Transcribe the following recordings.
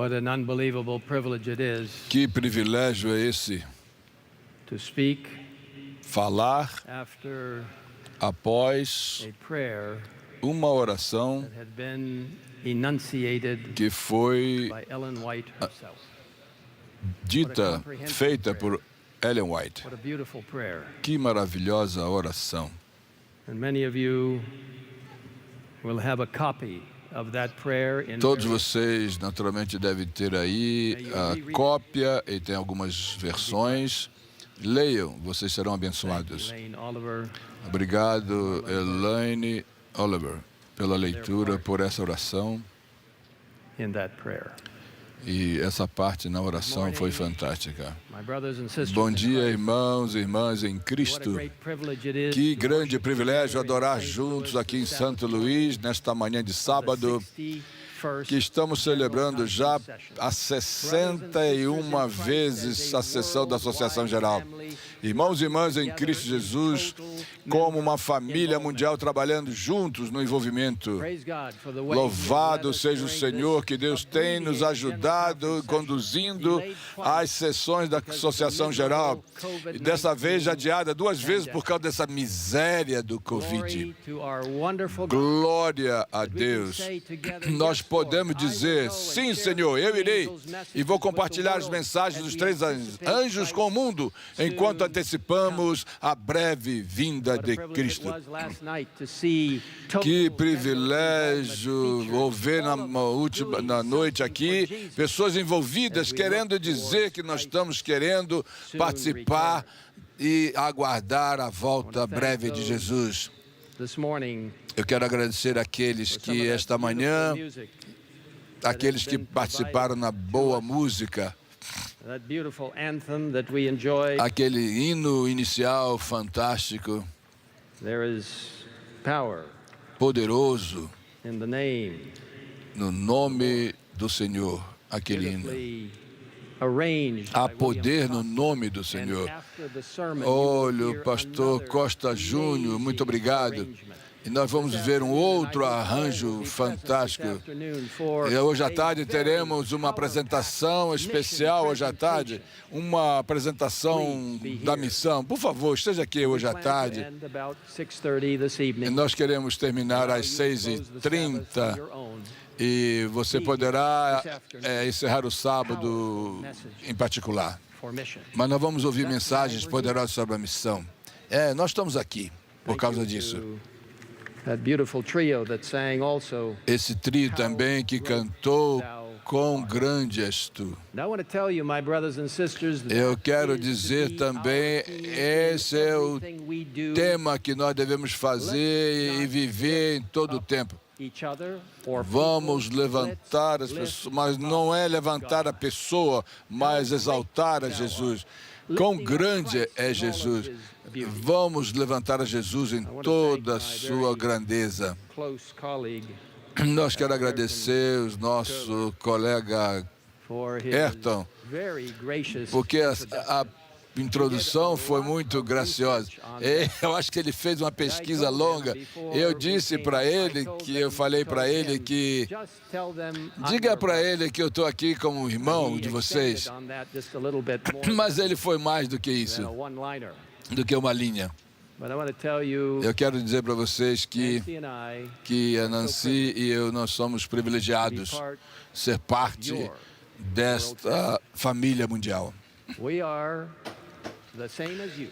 What an unbelievable privilege it is Que privilégio é esse, to speak falar after após a prayer uma oração that had been enunciated que foi by Ellen White herself. dita, feita por Ellen White. What a beautiful prayer. Que maravilhosa oração. And many of you will have a copy of that prayer in Todos various- vocês, naturalmente, devem ter aí a cópia e tem algumas versões. Leiam, vocês serão abençoados. Elaine Oliver. Obrigado, Elaine Oliver, pela leitura, por essa oração. In that prayer. E essa parte na oração foi fantástica. My brothers and sisters Bom in dia, Christ, irmãos e irmãs em what a Cristo. great privilege it is Que to grande worship privilégio together adorar in St. juntos Louis aqui em this Santo Sabbath Luís, nesta manhã de sábado, 61st que estamos celebrando já a 61 vezes a sessão da Associação Geral. Irmãos e irmãs em Cristo Jesus, como uma família mundial trabalhando juntos no envolvimento. Praise God for the way Louvado He led us seja o during Senhor, this que Deus tem nos ajudado, conduzindo as sessões da Associação Geral. E dessa vez adiada 2 vezes por causa dessa miséria do Covid. Glory to our wonderful God. Glória a Deus. Nós podemos dizer, sim, Senhor, eu irei e vou compartilhar as mensagens dos 3 anjos com o mundo, enquanto antecipamos a breve vinda de Cristo. Que privilégio ouvir na noite aqui pessoas envolvidas querendo dizer que nós estamos querendo participar e aguardar a volta breve de Jesus. Eu quero agradecer àqueles que esta manhã, aqueles que participaram na boa música, aquele hino inicial fantástico, poderoso, no nome do Senhor, aquele hino. Há poder no nome do Senhor. Olha, o pastor Costa Júnior, muito obrigado. E nós vamos ver um outro arranjo fantástico. E hoje à tarde teremos uma apresentação especial, hoje à tarde, uma apresentação da missão. Por favor, esteja aqui hoje à tarde. E nós queremos terminar às 6h30. E você poderá encerrar o sábado em particular. Mas nós vamos ouvir mensagens poderosas sobre a missão. Nós estamos aqui por causa disso. Esse trio também que cantou Quão Grande És Tu. Eu quero dizer também, esse é o tema que nós devemos fazer e viver em todo o tempo. Vamos levantar as pessoas, mas não é levantar a pessoa, mas exaltar a Jesus. Quão grande é Jesus. Vamos levantar a Jesus em toda a sua grandeza. Nós quero agradecer o nosso colega Ayrton, porque a introdução foi muito graciosa. Eu acho que ele fez uma pesquisa longa. Eu disse para ele, eu falei para ele que diga para ele que eu estou aqui como irmão de vocês. Mas ele foi mais do que isso, do que uma linha. Eu quero dizer para vocês que a Nancy e eu, nós somos privilegiados ser parte desta família mundial.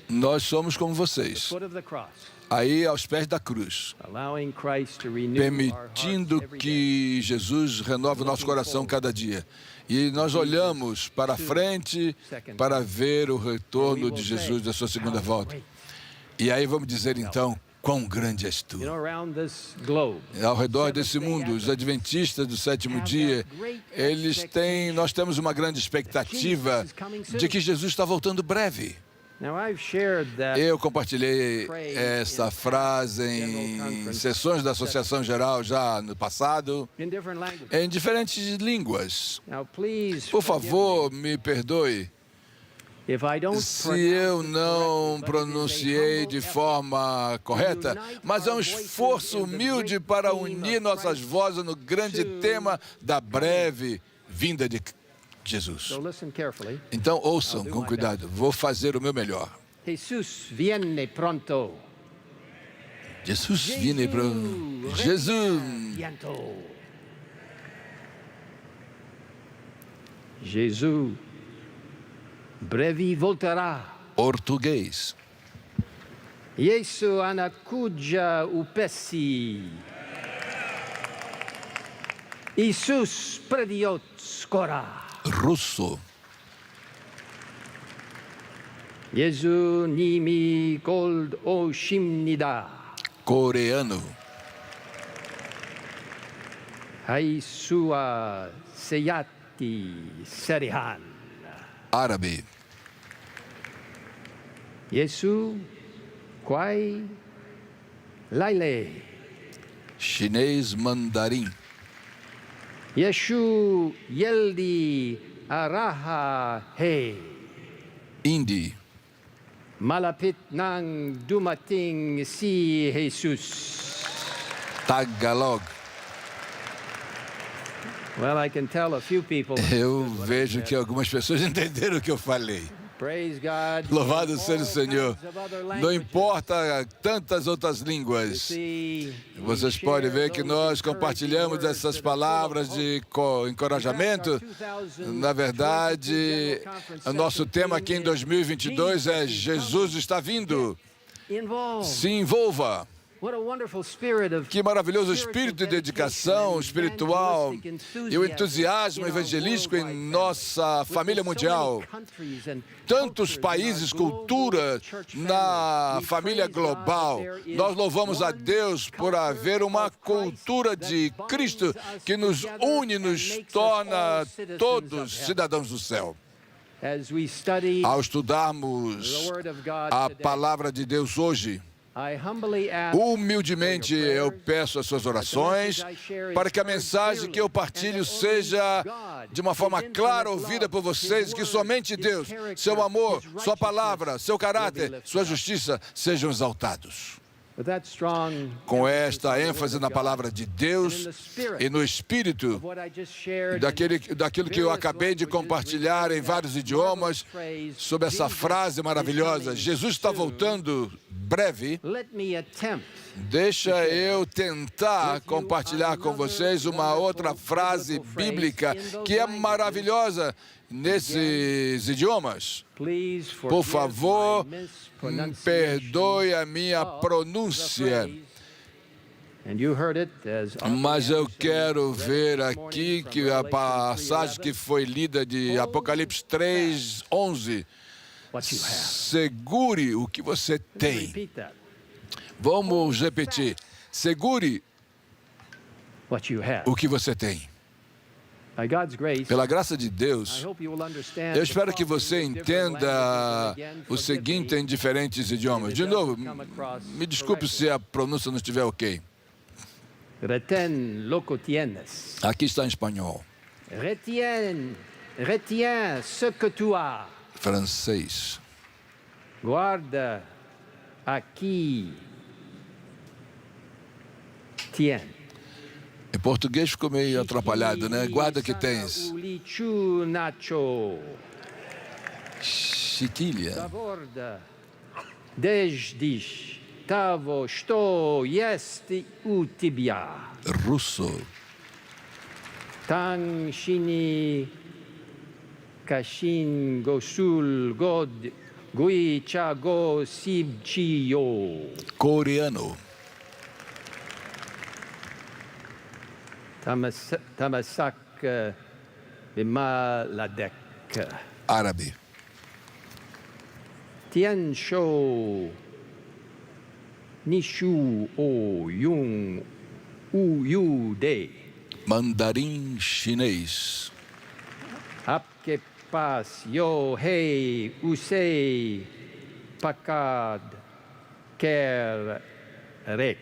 Nós somos como vocês, aí aos pés da cruz, permitindo que Jesus renove o nosso coração cada dia. E nós olhamos para frente para ver o retorno de Jesus da sua segunda volta. E aí vamos dizer então, quão grande és Tu. Ao redor desse mundo, os adventistas do sétimo dia, nós temos uma grande expectativa de que Jesus está voltando breve. Eu compartilhei essa frase em sessões da Associação Geral já no passado, em diferentes línguas. Por favor, me perdoe se eu não pronunciei de forma correta, mas é um esforço humilde para unir nossas vozes no grande tema da breve vinda de Jesus. So listen carefully. Então ouçam com cuidado. Vou fazer o meu melhor. Jesus viene pronto. Jesus viene pronto. Jesus. Bientôt. Jesus brevi voltará. Português. Yesu anakuja upesi. Isus prediot skora. Russo. Yesu nimi gold oshimnida. Coreano. Haisua seyati serihan. Árabe. Yesu quai laile. Chinês mandarim. Yeshu yeldi araha he. Hindi. Malapit nang dumating si Jesus. Tagalog. Well, I can tell a few people. Eu vejo que algumas pessoas entenderam o que eu falei. Praise God. Louvado seja o Senhor. Não importa tantas outras línguas. Vocês podem ver que nós compartilhamos essas palavras de encorajamento. Na verdade, o nosso tema aqui em 2022 é Jesus está vindo. Se envolva. Que maravilhoso espírito de dedicação espiritual e o entusiasmo evangelístico em nossa família mundial. Tantos países, culturas na família global. Nós louvamos a Deus por haver uma cultura de Cristo que nos une, nos torna todos cidadãos do céu. Ao estudarmos a palavra de Deus hoje, humildemente eu peço as suas orações para que a mensagem que eu partilho seja de uma forma clara ouvida por vocês, que somente Deus, seu amor, sua palavra, seu caráter, sua justiça sejam exaltados. Com esta ênfase na palavra de Deus e no Espírito, daquilo que eu acabei de compartilhar em vários idiomas, sobre essa frase maravilhosa, Jesus está voltando breve. Deixa eu tentar compartilhar com vocês uma outra frase bíblica que é maravilhosa nesses idiomas. Por favor, perdoe a minha pronúncia. Mas eu quero ver aqui que a passagem que foi lida de Apocalipse 3:11. Segure o que você tem. Vamos repetir. Segure o que você tem. Pela graça de Deus, eu espero que você entenda o seguinte em diferentes idiomas. De novo, me desculpe se a pronúncia não estiver ok. Aqui está em espanhol. Retiens ce que tu as. Francês. Guarda aqui. Tiens. Em português ficou meio atrapalhado, né? Guarda que tens. Chiquilha. Tavo sto jest u tibia. Russo. Tang shini kashin gosul god gui cha go sib chi yo. Coreano. Tamasak bimaladek. Árabe. Tian shou nishu o yung u yu de. Mandarim chinês. Apke pas yo hei usei pakad ker rek.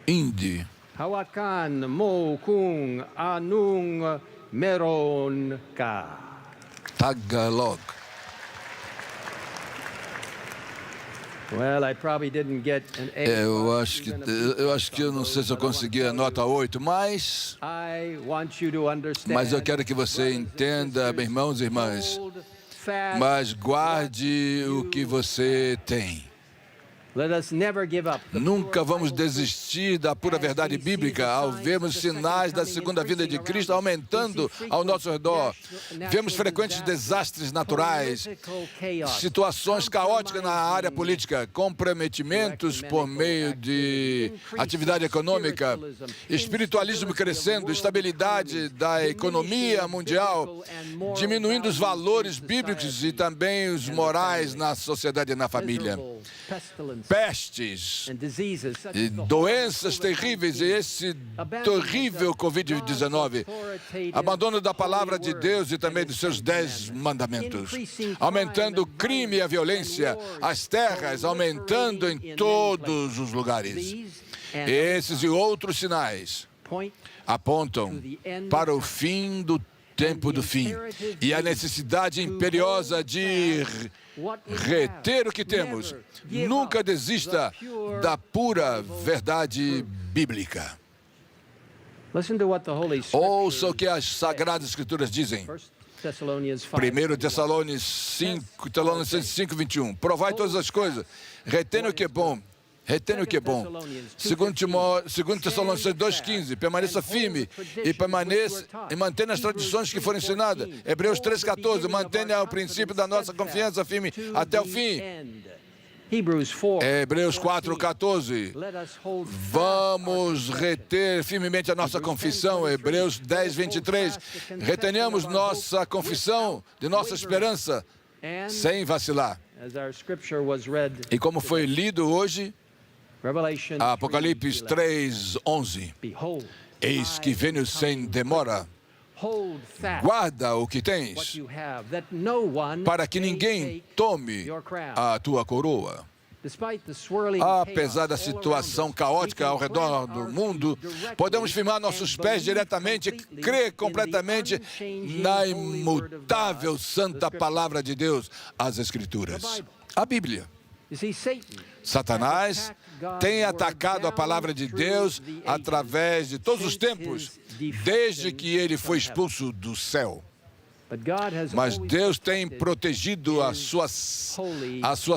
Hindi. Hawakan mo kung anung meron ka. Tagalog. Well, I probably didn't get an A. Eu acho que eu não sei se eu consegui a nota 8, mas I want you to understand. Mas eu quero que você entenda, meus irmãos e irmãs, Hold fast. mas guarde o que você tem. Let us never give up. Nunca vamos desistir da pura verdade bíblica ao vermos sinais da segunda vinda de Cristo aumentando ao nosso redor. Vemos frequentes desastres naturais, situações caóticas na área política, comprometimentos por meio de atividade econômica, espiritualismo crescendo, estabilidade da economia mundial, diminuindo os valores bíblicos e também os morais na sociedade e na família. Pestes e doenças terríveis, e esse terrível Covid-19, abandono da palavra de Deus e também dos seus 10 mandamentos, aumentando o crime e a violência, as terras aumentando em todos os lugares. Esses e outros sinais apontam para o fim do tempo do fim e a necessidade imperiosa de reter o que temos. Nunca desista da pura verdade bíblica. Ouça o que as Sagradas Escrituras dizem. 1 Tessalonicenses 5, 21. Provai todas as coisas, retendo o que é bom. Retendo o que é bom. 2 Tessalonicenses 2,15. Permaneça firme e mantenha as tradições que foram ensinadas. Hebreus 3,14. Mantenha o princípio da nossa confiança firme até o fim. Hebreus 4,14. Vamos reter firmemente a nossa confissão. Hebreus 10,23. Retenhamos nossa confissão de nossa esperança sem vacilar. E como foi lido hoje, Apocalipse 3:11. Eis que venho sem demora. Guarda o que tens, para que ninguém tome a tua coroa. Apesar da situação caótica ao redor do mundo, podemos firmar nossos pés diretamente, crer completamente na imutável santa palavra de Deus, as Escrituras, a Bíblia. Satanás tem atacado a palavra de Deus através de todos os tempos, desde que ele foi expulso do céu. Mas Deus tem protegido a sua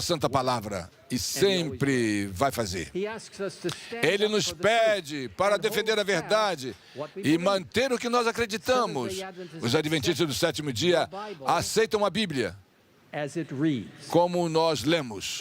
santa palavra e sempre vai fazer. Ele nos pede para defender a verdade e manter o que nós acreditamos. Os adventistas do sétimo dia aceitam a Bíblia como nós lemos,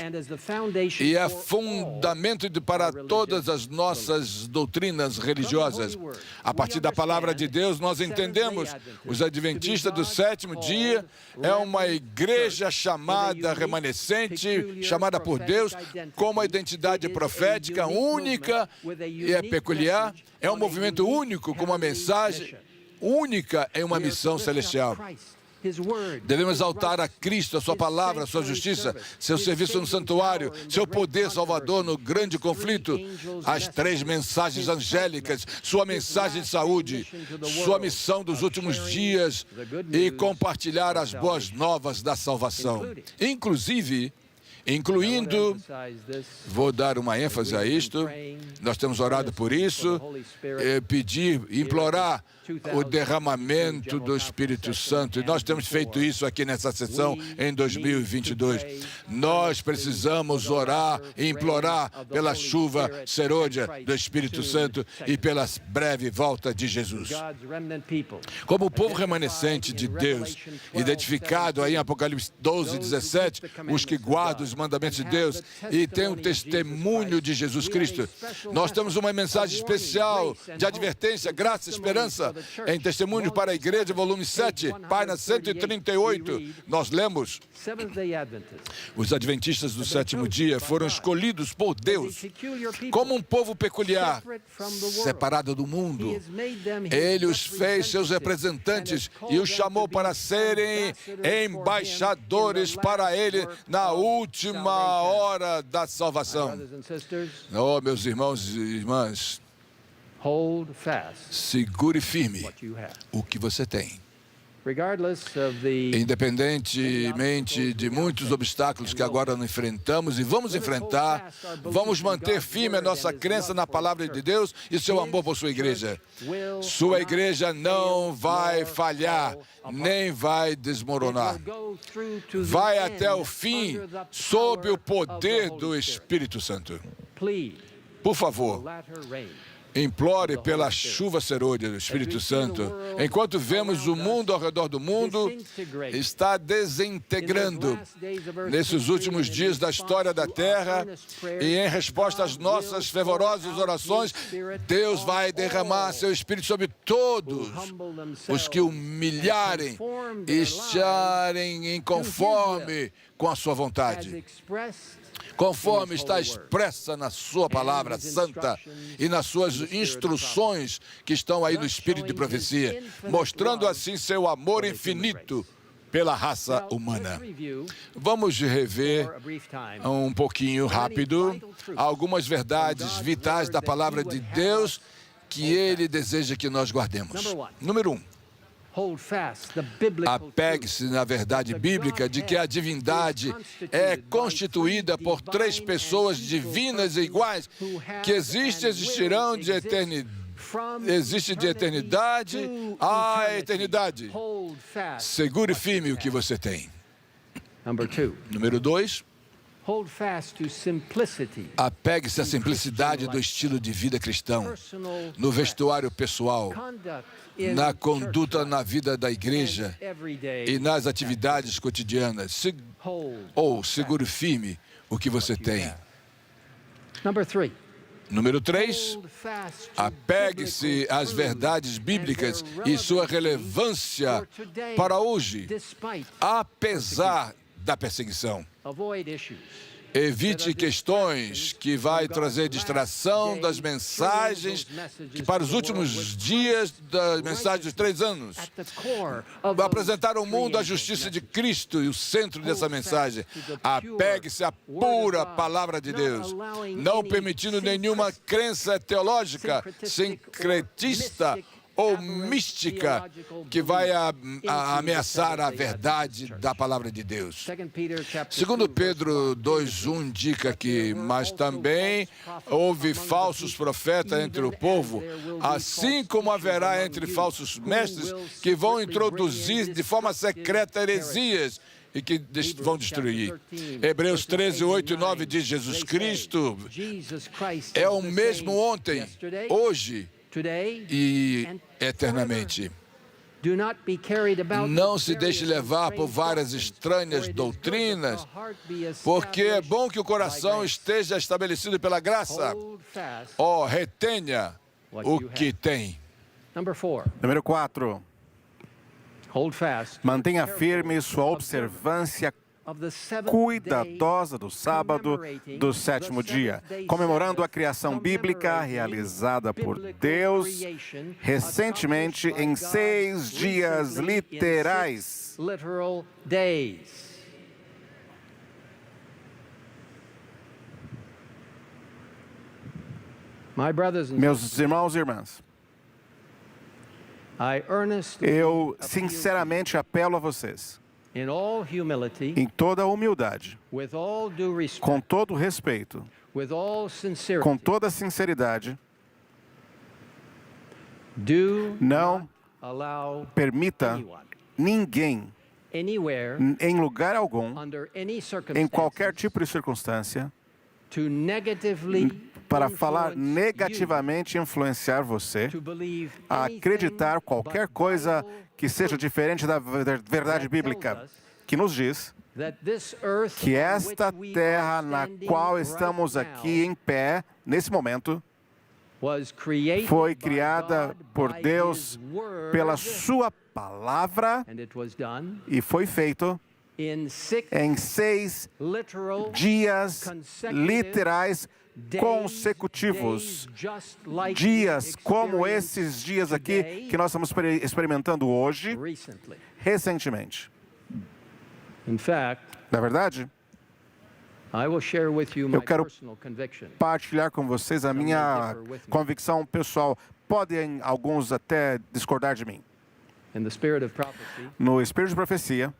e é fundamento para todas as nossas doutrinas religiosas. A partir da palavra de Deus, nós entendemos, os adventistas do sétimo dia é uma igreja chamada remanescente, chamada por Deus, com uma identidade profética única e é peculiar, é um movimento único, com uma mensagem única em uma missão celestial. Devemos exaltar a Cristo, a sua palavra, a sua justiça, seu serviço no santuário, seu poder salvador no grande conflito, as 3 mensagens angélicas, sua mensagem de saúde, sua missão dos últimos dias e compartilhar as boas novas da salvação. Incluindo, vou dar uma ênfase a isto, nós temos orado por isso, pedir, implorar o derramamento do Espírito Santo. E nós temos feito isso aqui nessa sessão em 2022. Nós precisamos orar e implorar pela chuva serôdia do Espírito Santo e pela breve volta de Jesus. Como o povo remanescente de Deus, identificado aí em Apocalipse 12:17, os que guardam os mandamentos de Deus e têm um testemunho de Jesus Cristo. Nós temos uma mensagem especial de advertência, graça, esperança, em Testemunho para a Igreja, volume 7, página 138, nós lemos: os adventistas do sétimo dia foram escolhidos por Deus como um povo peculiar, separado do mundo. Ele os fez seus representantes e os chamou para serem embaixadores para Ele na última hora da salvação. Oh, meus irmãos e irmãs, segure firme o que você tem. Independentemente de muitos obstáculos que agora não enfrentamos e vamos enfrentar, vamos manter firme a nossa crença na palavra de Deus e seu amor por sua igreja. Sua igreja não vai falhar, nem vai desmoronar. Vai até o fim sob o poder do Espírito Santo. Por favor, implore pela chuva serôdia do Espírito Santo. Enquanto vemos o mundo ao redor do mundo está desintegrando nesses últimos dias da história da Terra, e em resposta às nossas fervorosas orações, Deus vai derramar seu Espírito sobre todos os que humilharem e estarem em conforme com a sua vontade, conforme está expressa na sua palavra santa e nas suas instruções que estão aí no Espírito de profecia, mostrando assim seu amor infinito pela raça humana. Vamos rever um pouquinho rápido algumas verdades vitais da palavra de Deus que Ele deseja que nós guardemos. Número 1. Apegue-se na verdade bíblica de que a divindade é constituída por três pessoas divinas e iguais que existirão de eternidade. Existe de eternidade a eternidade. Segure firme o que você tem. Número 2. Apegue-se à simplicidade do estilo de vida cristão, no vestuário pessoal, na conduta na vida da igreja e nas atividades cotidianas. Segure firme o que você tem. Número 3, apegue-se às verdades bíblicas e sua relevância para hoje, apesar da perseguição. Evite questões que vai trazer distração das mensagens que para os últimos dias das mensagens dos 3 anos. Apresentar ao mundo a justiça de Cristo e o centro dessa mensagem. Apegue-se à pura palavra de Deus, não permitindo nenhuma crença teológica, sincretista ou mística que vai ameaçar a verdade da palavra de Deus. Segundo Pedro 2:1 indica que, mas também houve falsos profetas entre o povo, assim como haverá entre falsos mestres que vão introduzir de forma secreta heresias e que vão destruir. Hebreus 13:8 e 9 diz: Jesus Cristo é o mesmo ontem, hoje e eternamente. Não se deixe levar por várias estranhas doutrinas, porque é bom que o coração esteja estabelecido pela graça. Retenha o que tem. Número 4. Mantenha firme sua observância cuidadosa do sábado do 7º dia, comemorando a criação bíblica realizada por Deus recentemente em 6 dias literais. Meus irmãos e irmãs, eu sinceramente apelo a vocês, em toda a humildade, com todo respeito, com toda a sinceridade, não permita ninguém, em lugar algum, em qualquer tipo de circunstância, para falar negativamente e influenciar você a acreditar qualquer coisa que seja diferente da verdade bíblica, que nos diz que esta terra na qual estamos aqui em pé, nesse momento, foi criada por Deus pela sua palavra e foi feito em 6 dias literais consecutivos, dias como esses dias aqui que nós estamos experimentando hoje, recentemente. Na verdade, eu quero partilhar com vocês a minha convicção pessoal. Podem alguns até discordar de mim. No espírito de profecia,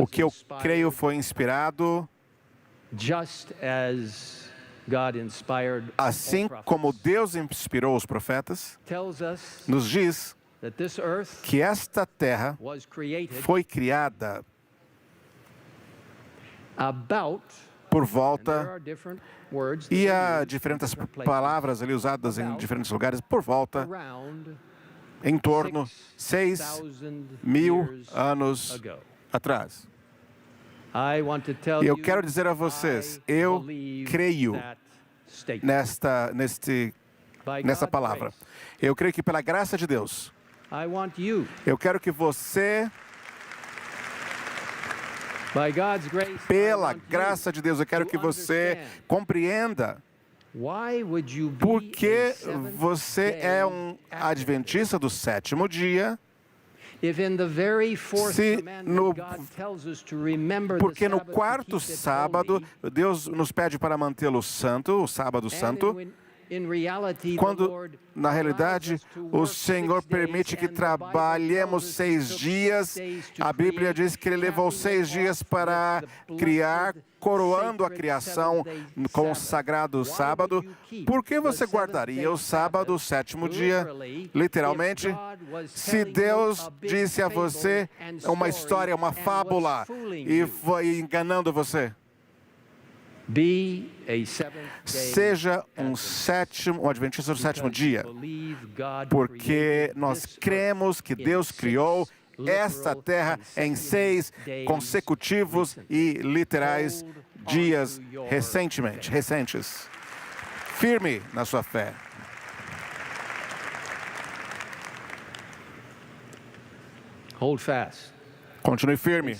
o que eu creio foi inspirado, assim como Deus inspirou os profetas, nos diz que esta terra foi criada por volta, e há diferentes palavras ali usadas em diferentes lugares, por volta, em torno 6.000 anos atrás. E eu quero dizer a vocês, eu creio nessa palavra. Eu creio que pela graça de Deus, eu quero que você, pela graça de Deus, eu quero que você compreenda por que você é um adventista do sétimo dia, porque no quarto sábado, Deus nos pede para mantê-lo santo, o sábado santo, quando, na realidade, o Senhor permite que trabalhemos 6 dias. A Bíblia diz que Ele levou 6 dias para criar, coroando a criação com o sagrado sábado. Por que você guardaria o sábado, o sétimo dia, literalmente, se Deus disse a você uma história, uma fábula, e foi enganando você? Seja um adventista do sétimo dia, porque nós cremos que Deus criou esta terra em 6 consecutivos e literais dias recentes. Firme na sua fé. Hold fast. Continue firme.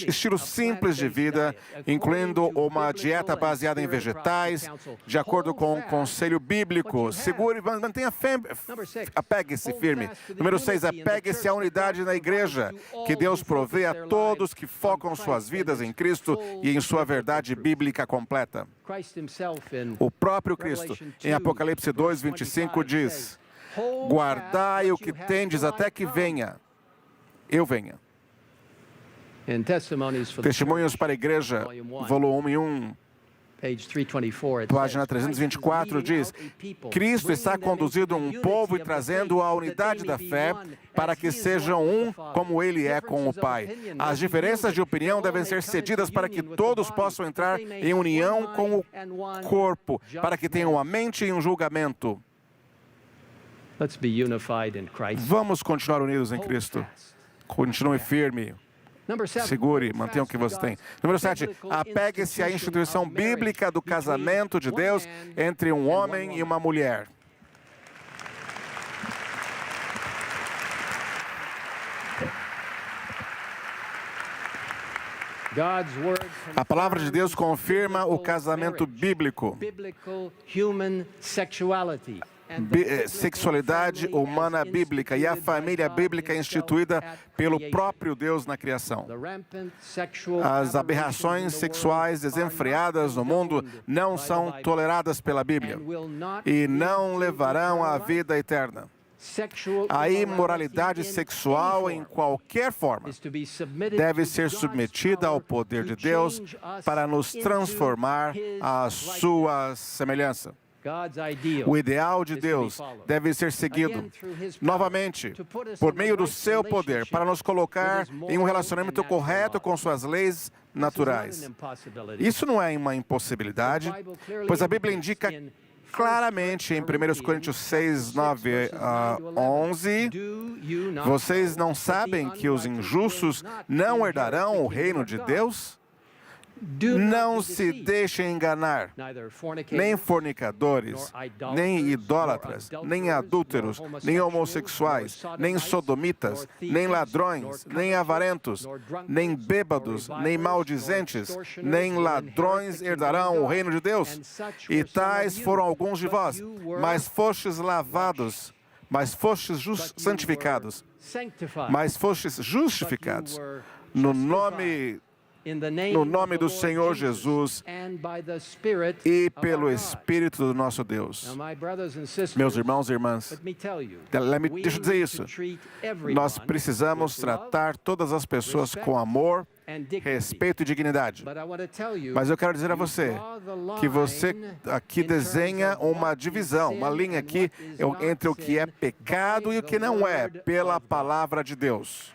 Estilo simples de vida, incluindo uma dieta baseada em vegetais, de acordo com o conselho bíblico. Segure, mantenha fé, apegue-se firme. Número 6, apegue-se à unidade na igreja, que Deus provê a todos que focam suas vidas em Cristo e em sua verdade bíblica completa. O próprio Cristo, em Apocalipse 2:25, diz: guardai o que tendes até que venha, eu venha. Testemunhos para a Igreja, volume 1, página 324, diz: Cristo está conduzindo um povo e trazendo a unidade da fé para que sejam um como Ele é com o Pai. As diferenças de opinião devem ser cedidas para que todos possam entrar em união com o corpo, para que tenham uma mente e um julgamento. Vamos continuar unidos em Cristo. Continue firme. Segure, mantenha o que você tem. Número 7, apegue-se à instituição bíblica do casamento de Deus entre um homem e uma mulher. A palavra de Deus confirma o casamento bíblico. Sexualidade humana bíblica e a família bíblica instituída pelo próprio Deus na criação. As aberrações sexuais desenfreadas no mundo não são toleradas pela Bíblia e não levarão à vida eterna. A imoralidade sexual, em qualquer forma, deve ser submetida ao poder de Deus para nos transformar à sua semelhança. O ideal de Deus deve ser seguido, novamente, por meio do seu poder, para nos colocar em um relacionamento correto com suas leis naturais. Isso não é uma impossibilidade, pois a Bíblia indica claramente em 1 Coríntios 6, 9 a 11, vocês não sabem que os injustos não herdarão o reino de Deus? Não se deixem enganar, nem fornicadores, nem idólatras, nem adúlteros, nem homossexuais, nem sodomitas, nem ladrões, nem avarentos, nem bêbados, nem maldizentes, nem ladrões herdarão o reino de Deus. E tais foram alguns de vós, mas fostes lavados, mas fostes santificados, mas fostes justificados no nome no nome do Senhor Jesus e pelo Espírito do nosso Deus. Meus irmãos e irmãs, deixa eu dizer isso. Nós precisamos tratar todas as pessoas com amor, respeito e dignidade. Mas eu quero dizer a você que você aqui desenha uma divisão, uma linha aqui entre o que é pecado e o que não é, pela palavra de Deus.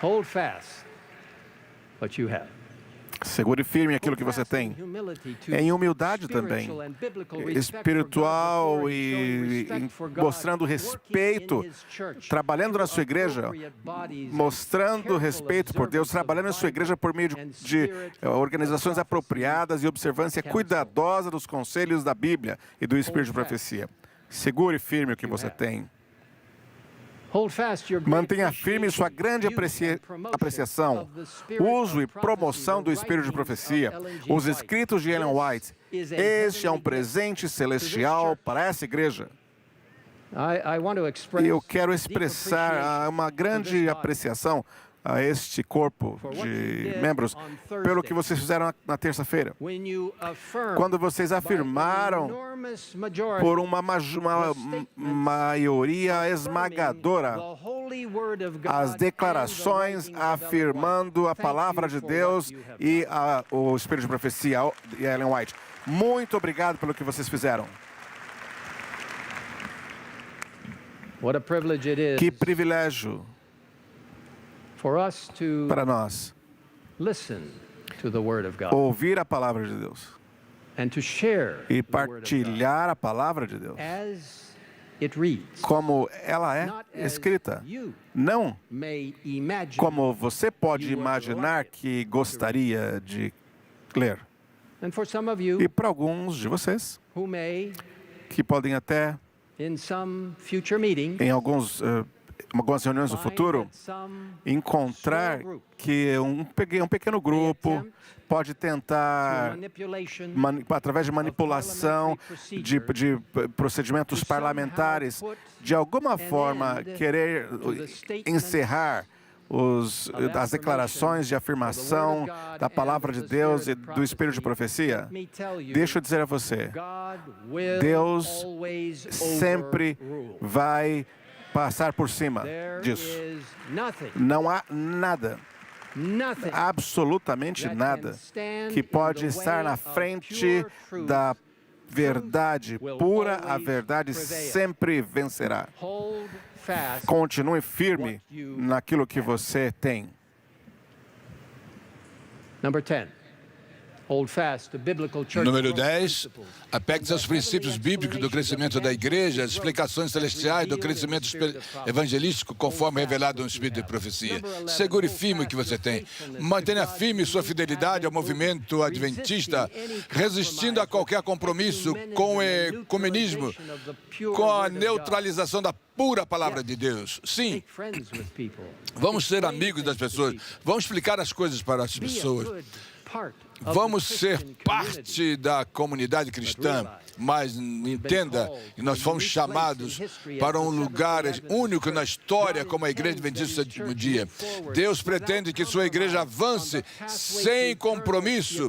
Hold fast what you have. Segure firme aquilo que você tem, em humildade também, espiritual e mostrando respeito, trabalhando na sua igreja, mostrando respeito por Deus, trabalhando na sua igreja por meio de organizações apropriadas e observância cuidadosa dos conselhos da Bíblia e do Espírito de profecia. Segure firme o que você tem. Mantenha firme sua grande apreciação, uso e promoção do Espírito de profecia, os escritos de Ellen White. Este é um presente celestial para essa igreja. E eu quero expressar uma grande apreciação a este corpo de membros pelo que vocês fizeram na terça-feira. Quando vocês afirmaram por uma maioria esmagadora as declarações afirmando a palavra de Deus e o Espírito de profecia e Ellen White. Muito obrigado pelo que vocês fizeram. Que privilégio para nós ouvir a palavra de Deus e partilhar a palavra de Deus como ela é escrita, não como você pode imaginar que gostaria de ler. E para alguns de vocês que podem até em algumas reuniões no futuro, encontrar que um pequeno grupo pode tentar, através de manipulação, de procedimentos parlamentares, de alguma forma querer encerrar as declarações de afirmação da palavra de Deus e do Espírito de profecia. Deixa eu dizer a você, Deus sempre vai passar por cima disso. Não há nada, absolutamente nada, que pode estar na frente da verdade pura. A verdade sempre vencerá. Continue firme naquilo que você tem. Número 10, apegue-se aos princípios bíblicos do crescimento da igreja, as explicações celestiais do crescimento evangelístico conforme revelado no Espírito de profecia. Segure firme o que você tem. Mantenha firme sua fidelidade ao movimento adventista, resistindo a qualquer compromisso com o ecumenismo, com a neutralização da pura palavra de Deus. Sim, vamos ser amigos das pessoas, vamos explicar as coisas para as pessoas. Vamos ser parte da comunidade cristã, mas entenda que nós fomos chamados para um lugar único na história como a Igreja Adventista do Sétimo Dia. Deus pretende que sua igreja avance sem compromisso,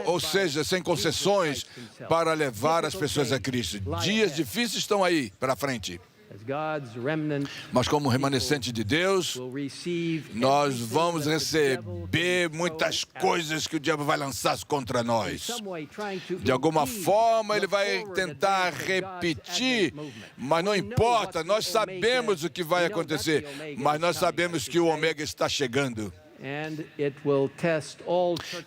ou seja, sem concessões, para levar as pessoas a Cristo. Dias difíceis estão aí para frente. Mas como remanescente de Deus, nós vamos receber muitas coisas que o diabo vai lançar contra nós. De alguma forma, ele vai tentar repetir, mas não importa, nós sabemos o que vai acontecer, mas nós sabemos que o Ômega está chegando.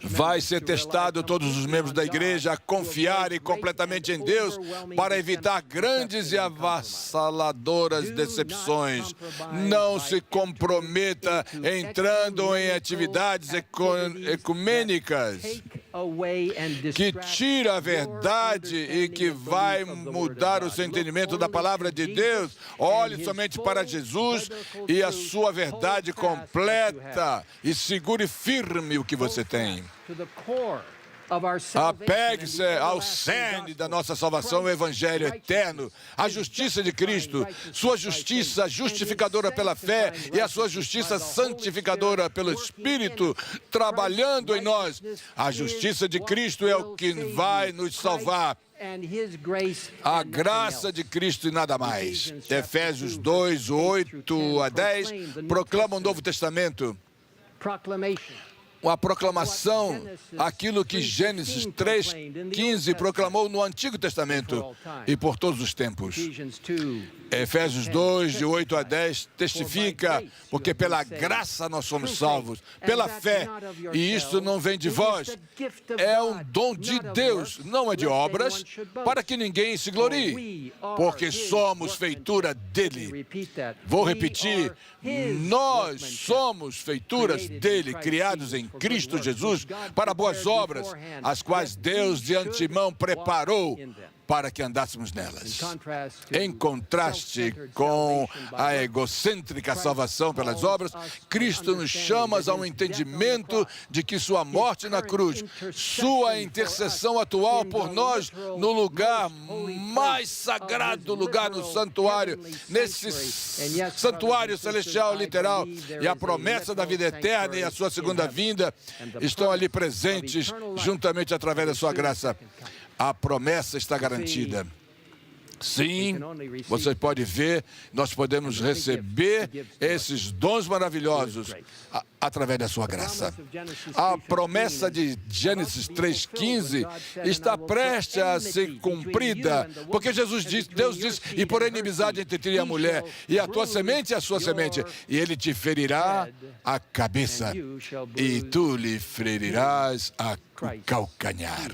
Vai ser testado todos os membros da igreja a confiarem completamente em Deus para evitar grandes e avassaladoras decepções. Não se comprometa entrando em atividades ecumênicas que tira a verdade e que vai mudar o seu entendimento da palavra de Deus. Olhe somente para Jesus e a sua verdade completa e segure firme o que você tem. Apegue-se ao cerne da nossa salvação, o Evangelho eterno, a justiça de Cristo, sua justiça justificadora pela fé e a sua justiça santificadora pelo Espírito trabalhando em nós. A justiça de Cristo é o que vai nos salvar. A graça de Cristo e nada mais. Efésios 2, 8 a 10 proclama o Novo Testamento. Uma proclamação, aquilo que Gênesis 3:15 proclamou no Antigo Testamento e por todos os tempos. Efésios 2, de 8 a 10, testifica, porque pela graça nós somos salvos, pela fé, e isto não vem de vós, é um dom de Deus, não é de obras, para que ninguém se glorie, porque somos feitura dele. Vou repetir, nós somos feituras dele, criados em Cristo Jesus, para boas obras, as quais Deus de antemão preparou para que andássemos nelas. Em contraste com a egocêntrica salvação pelas obras, Cristo nos chama a um entendimento de que sua morte na cruz, sua intercessão atual por nós no lugar mais sagrado, lugar no santuário, nesse santuário celestial literal, e a promessa da vida eterna e a sua segunda vinda estão ali presentes juntamente através da sua graça. A promessa está garantida. Sim, você pode ver, nós podemos receber esses dons maravilhosos através da sua graça. A promessa de Gênesis 3:15 está prestes a ser cumprida, porque Deus disse, e por inimizade entre ti e a mulher, e a tua semente e a sua semente, e ele te ferirá a cabeça, e tu lhe ferirás o calcanhar.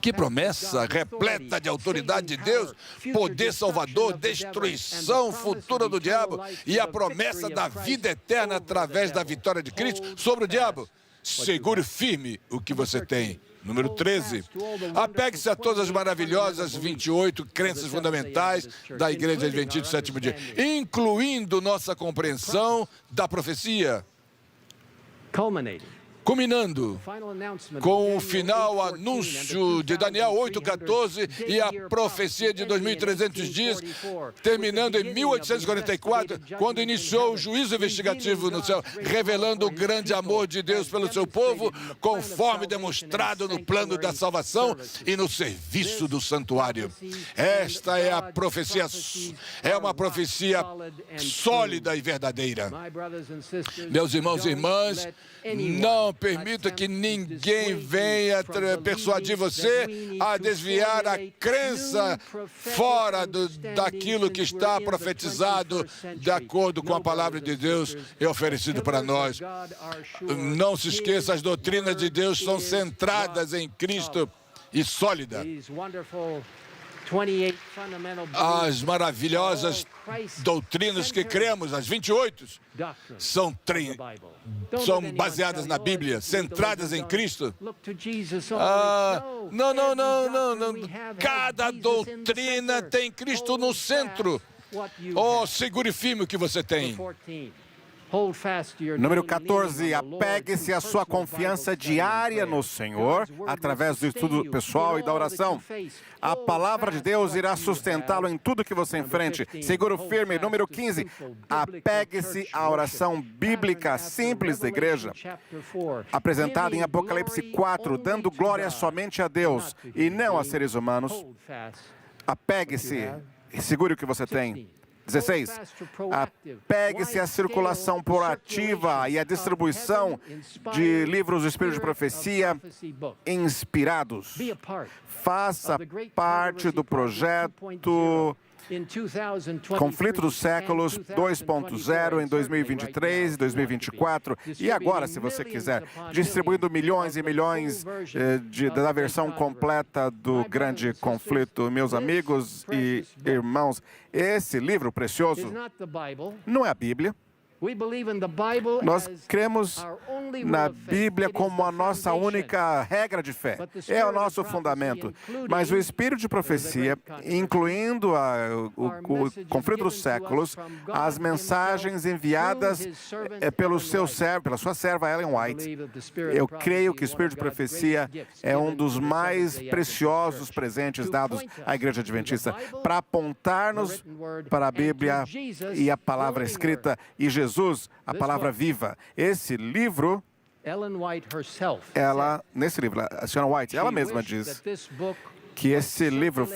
Que promessa repleta de autoridade de Deus, poder salvador, destruição futura do diabo e a promessa da vida eterna através da vitória de Cristo sobre o diabo. Segure firme o que você tem. Número 13. Apegue-se a todas as maravilhosas 28 crenças fundamentais da Igreja Adventista do Sétimo Dia, incluindo nossa compreensão da profecia. Culminando com o final anúncio de Daniel 8:14 e a profecia de 2.300 dias, terminando em 1844, quando iniciou o juízo investigativo no céu, revelando o grande amor de Deus pelo seu povo, conforme demonstrado no plano da salvação e no serviço do santuário. Esta é a profecia, é uma profecia sólida e verdadeira. Meus irmãos e irmãs, não permita que ninguém venha persuadir você a desviar a crença fora daquilo que está profetizado de acordo com a palavra de Deus e oferecido para nós. Não se esqueça, as doutrinas de Deus são centradas em Cristo e sólidas. As maravilhosas doutrinas que cremos, as 28, são baseadas na Bíblia, centradas em Cristo. Não. Cada doutrina tem Cristo no centro. Oh, segure firme o que você tem. Número 14, apegue-se à sua confiança diária no Senhor, através do estudo pessoal e da oração. A palavra de Deus irá sustentá-lo em tudo que você enfrente. Seguro firme. Número 15, apegue-se à oração bíblica simples da igreja, apresentada em Apocalipse 4, dando glória somente a Deus e não a seres humanos. Apegue-se e segure o que você tem. 16. Apegue-se à circulação proativa e à distribuição de livros do Espírito de Profecia inspirados. Faça parte do projeto Conflito dos Séculos 2.0 em 2023 e 2024. E agora, se você quiser, distribuindo milhões e milhões da versão completa do Grande Conflito. Meus amigos e irmãos, esse livro precioso não é a Bíblia, Nós cremos na Bíblia como a nossa única regra de fé. É o nosso fundamento. Mas o espírito de profecia, incluindo o conflito dos séculos, as mensagens enviadas pela sua serva Ellen White, eu creio que o espírito de profecia é um dos mais preciosos presentes dados à Igreja Adventista para apontar-nos para a Bíblia e a palavra escrita e Jesus, a palavra viva. Esse livro, nesse livro, a senhora White, ela mesma diz que esse livro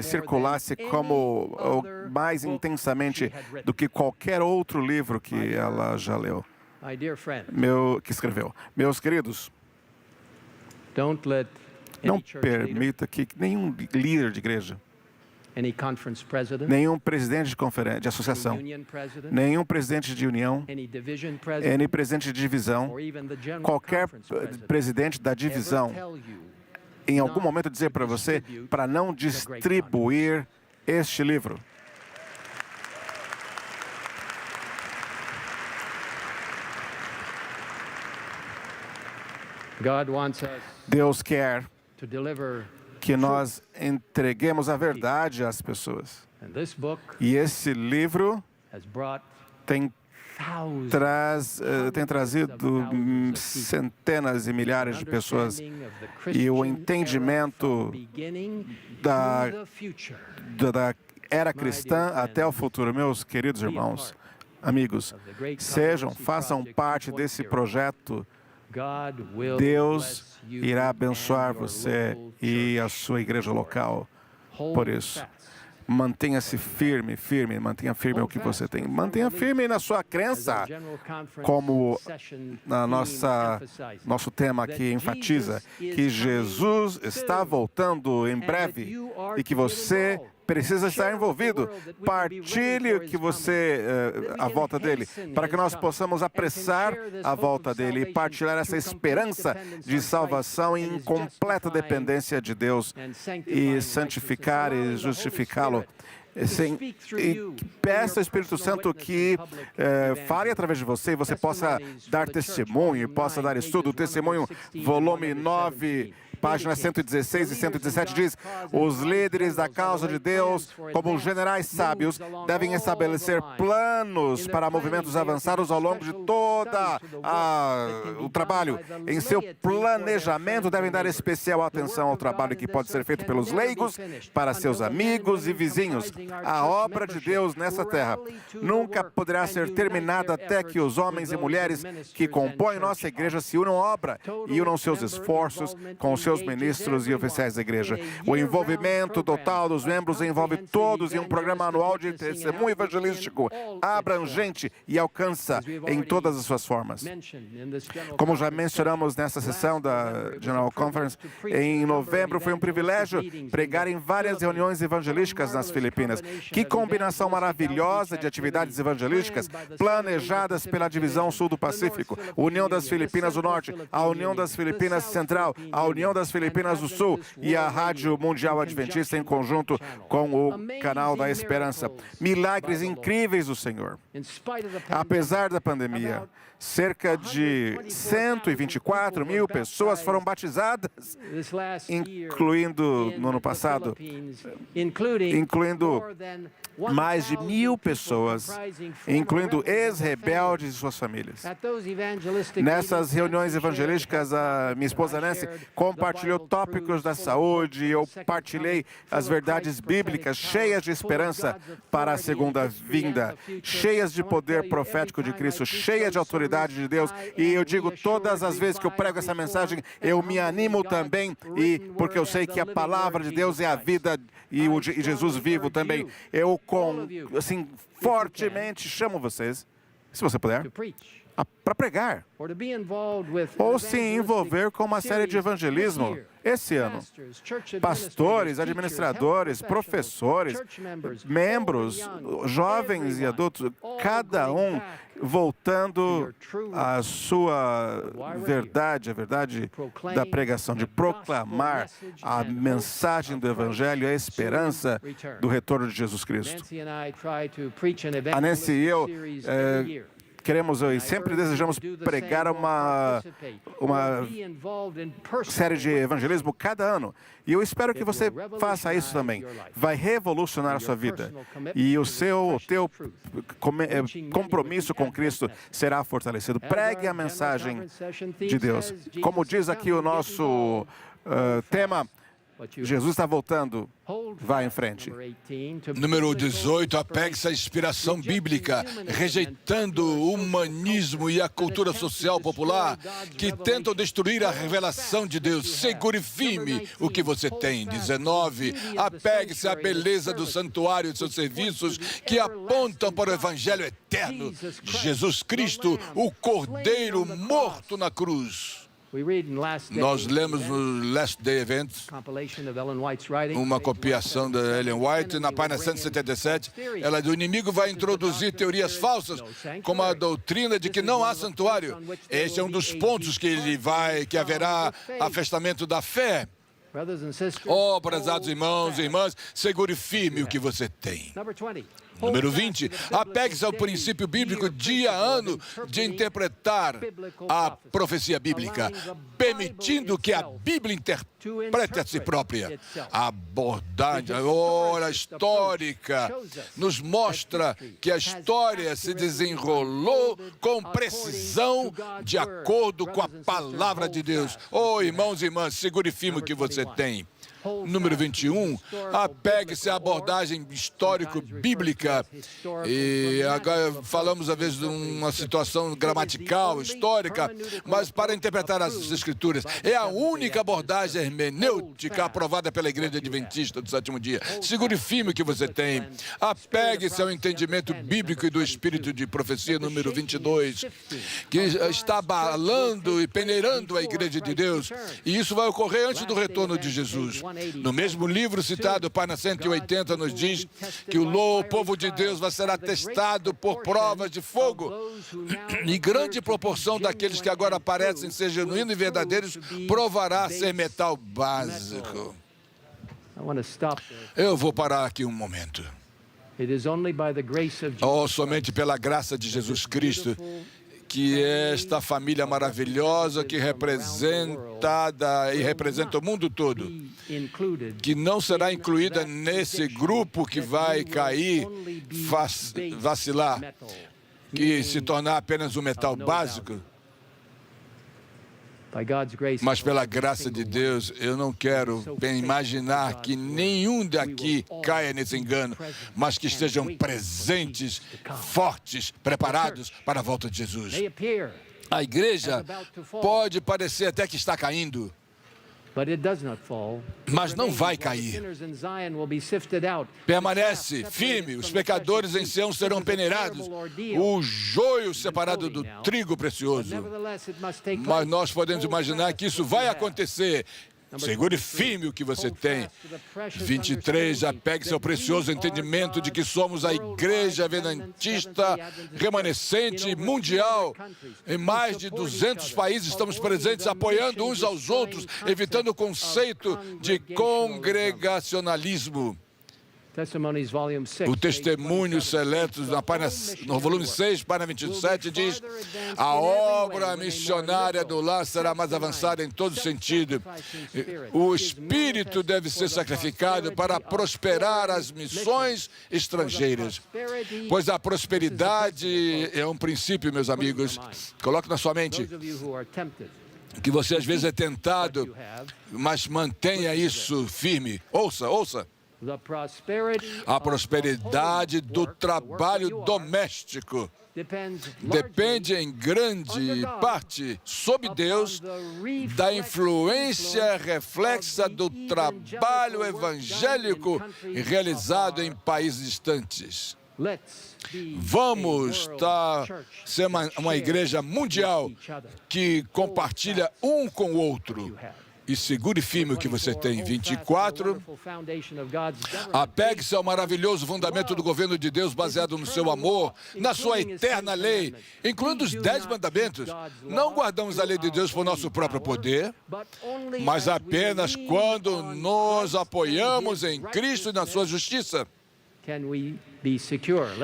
circulasse como mais intensamente do que qualquer outro livro que ela já leu, que escreveu. Meus queridos, não permita que nenhum líder de igreja, nenhum presidente de associação, nenhum presidente de união, nem presidente de divisão, qualquer presidente da divisão, em algum momento dizer para você para não distribuir este livro. Deus quer que nós entreguemos a verdade às pessoas. E esse livro tem trazido centenas e milhares de pessoas e o entendimento da era cristã até o futuro. Meus queridos irmãos, amigos, façam parte desse projeto. Deus irá abençoar você e a sua igreja local. Por isso, mantenha-se firme, mantenha firme o que você tem. Mantenha firme na sua crença, como nosso tema aqui enfatiza, que Jesus está voltando em breve e que você precisa estar envolvido. Partilhe o que a volta dele, para que nós possamos apressar a volta dele e partilhar essa esperança de salvação em completa dependência de Deus e santificar e justificá-lo. E peça ao Espírito Santo que fale através de você e você possa dar testemunho, possa dar estudo. O testemunho, volume 9, páginas 116 e 117 diz: os líderes da causa de Deus, como generais sábios, devem estabelecer planos para movimentos avançados ao longo de toda o trabalho. Em seu planejamento, devem dar especial atenção ao trabalho que pode ser feito pelos leigos, para seus amigos e vizinhos. A obra de Deus nessa terra nunca poderá ser terminada até que os homens e mulheres que compõem nossa igreja se unam à obra e unam seus esforços com os seus ministros e oficiais da igreja. O envolvimento total dos membros envolve todos em um programa anual de testemunho evangelístico abrangente e alcança em todas as suas formas. Como já mencionamos nessa sessão da General Conference, em novembro foi um privilégio pregar em várias reuniões evangelísticas nas Filipinas. Que combinação maravilhosa de atividades evangelísticas planejadas pela Divisão Sul do Pacífico, União das Filipinas do Norte, a União das Filipinas Central, a União das Filipinas do Sul e a Rádio Mundial Adventista em conjunto com o Canal da Esperança. Milagres incríveis do Senhor. Apesar da pandemia, cerca de 124 mil pessoas foram batizadas, incluindo no ano passado, incluindo mais de 1.000 pessoas, incluindo ex-rebeldes e suas famílias. Nessas reuniões evangelísticas, a minha esposa Nancy compartilhou tópicos da saúde e eu partilhei as verdades bíblicas cheias de esperança para a segunda vinda, cheias de poder profético de Cristo, cheias de autoridade de Deus. E eu digo, todas as vezes que eu prego essa mensagem, eu me animo também, porque eu sei que a palavra de Deus é a vida e Jesus vivo também. Eu, fortemente chamo vocês, se você puder, para pregar, ou se envolver com uma série de evangelismo esse ano. Pastores, administradores, professores, membros, jovens e adultos, cada um voltando à sua verdade, a verdade da pregação, de proclamar a mensagem do Evangelho, a esperança do retorno de Jesus Cristo. A Nancy e eu queremos e sempre desejamos pregar uma série de evangelismo cada ano. E eu espero que você faça isso também. Vai revolucionar a sua vida. E o teu compromisso com Cristo será fortalecido. Pregue a mensagem de Deus. Como diz aqui o nosso tema, Jesus está voltando. Vá em frente. Número 18, apegue-se à inspiração bíblica, rejeitando o humanismo e a cultura social popular que tentam destruir a revelação de Deus. Segure firme o que você tem. 19, apegue-se à beleza do santuário e seus serviços que apontam para o evangelho eterno. Jesus Cristo, o Cordeiro morto na cruz. Nós lemos no Last Day Event uma copiação da Ellen White, na página 177. Ela diz: o inimigo vai introduzir teorias falsas, como a doutrina de que não há santuário. Este é um dos pontos que haverá afastamento da fé. Oh, prezados irmãos e irmãs, segure firme o que você tem. Número 20, apegue-se ao princípio bíblico dia a ano de interpretar a profecia bíblica, permitindo que a Bíblia interprete a si própria. A abordagem, a histórica, nos mostra que a história se desenrolou com precisão de acordo com a palavra de Deus. Oh, irmãos e irmãs, segure firme o que você tem. Número 21, apegue-se à abordagem histórico-bíblica. E agora falamos, às vezes, de uma situação gramatical, histórica, mas para interpretar as Escrituras. É a única abordagem hermenêutica aprovada pela Igreja Adventista do Sétimo Dia. Segure firme o que você tem. Apegue-se ao entendimento bíblico e do espírito de profecia, número 22, que está abalando e peneirando a Igreja de Deus. E isso vai ocorrer antes do retorno de Jesus. No mesmo livro citado, página 180, nos diz que o povo de Deus vai ser atestado por provas de fogo. E grande proporção daqueles que agora parecem ser genuínos e verdadeiros provará ser metal básico. Eu vou parar aqui um momento. Somente pela graça de Jesus Cristo que esta família maravilhosa que representa o mundo todo, que não será incluída nesse grupo que vai cair, vacilar, que se tornar apenas um metal básico. Mas pela graça de Deus, eu não quero imaginar que nenhum daqui caia nesse engano, mas que estejam presentes, fortes, preparados para a volta de Jesus. A igreja pode parecer até que está caindo, mas não vai cair. Permanece firme, os pecadores em Sião serão peneirados, o joio separado do trigo precioso. Mas nós podemos imaginar que isso vai acontecer. Segure firme o que você tem. 23, apegue-se ao precioso entendimento de que somos a igreja adventista remanescente mundial. Em mais de 200 países estamos presentes, apoiando uns aos outros, evitando o conceito de congregacionalismo. O testemunho seleto no volume 6, página 27, diz: a obra missionária do lar será mais avançada em todo sentido. O Espírito deve ser sacrificado para prosperar as missões estrangeiras. Pois a prosperidade é um princípio, meus amigos. Coloque na sua mente que você às vezes é tentado, mas mantenha isso firme. Ouça. A prosperidade do trabalho doméstico depende em grande parte, sob Deus, da influência reflexa do trabalho evangélico realizado em países distantes. Vamos ser uma igreja mundial que compartilha um com o outro. E segure firme o que você tem. 24, apegue-se ao maravilhoso fundamento do governo de Deus baseado no seu amor, na sua eterna lei, incluindo os 10 mandamentos. Não guardamos a lei de Deus por nosso próprio poder, mas apenas quando nos apoiamos em Cristo e na sua justiça.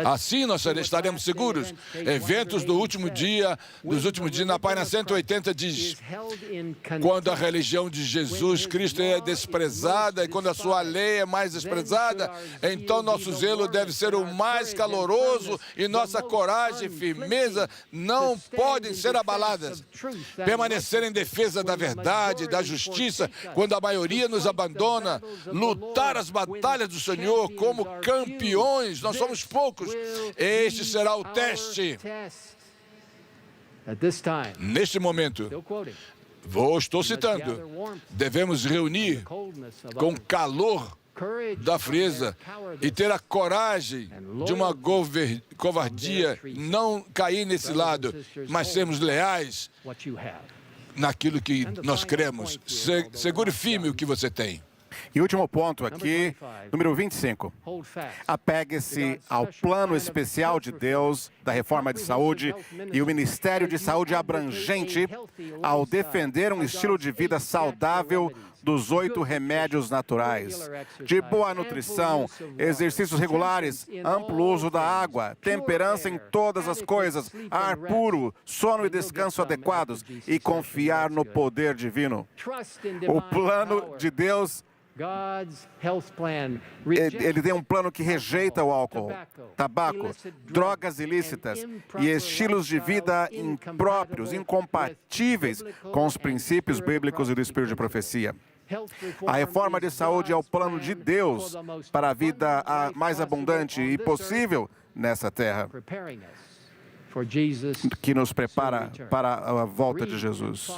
Assim nós estaremos seguros. Eventos dos últimos dias na página 180 diz: quando a religião de Jesus Cristo é desprezada e quando a sua lei é mais desprezada, então nosso zelo deve ser o mais caloroso e nossa coragem e firmeza não podem ser abaladas. Permanecer em defesa da verdade, da justiça, quando a maioria nos abandona, lutar as batalhas do Senhor como campeões, nós somos poucos. Este será o teste. Neste momento, estou citando, devemos reunir com calor da frieza e ter a coragem de uma covardia, não cair nesse lado, mas sermos leais naquilo que nós cremos. Segure firme o que você tem. E último ponto aqui, número 25. Apegue-se ao plano especial de Deus da reforma de saúde e o Ministério de Saúde abrangente ao defender um estilo de vida saudável dos 8 remédios naturais, de boa nutrição, exercícios regulares, amplo uso da água, temperança em todas as coisas, ar puro, sono e descanso adequados e confiar no poder divino. O plano de Deus, ele tem um plano que rejeita o álcool, tabaco, drogas ilícitas e estilos de vida impróprios, incompatíveis com os princípios bíblicos e do Espírito de profecia. A reforma de saúde é o plano de Deus para a vida mais abundante e possível nessa terra, que nos prepara para a volta de Jesus.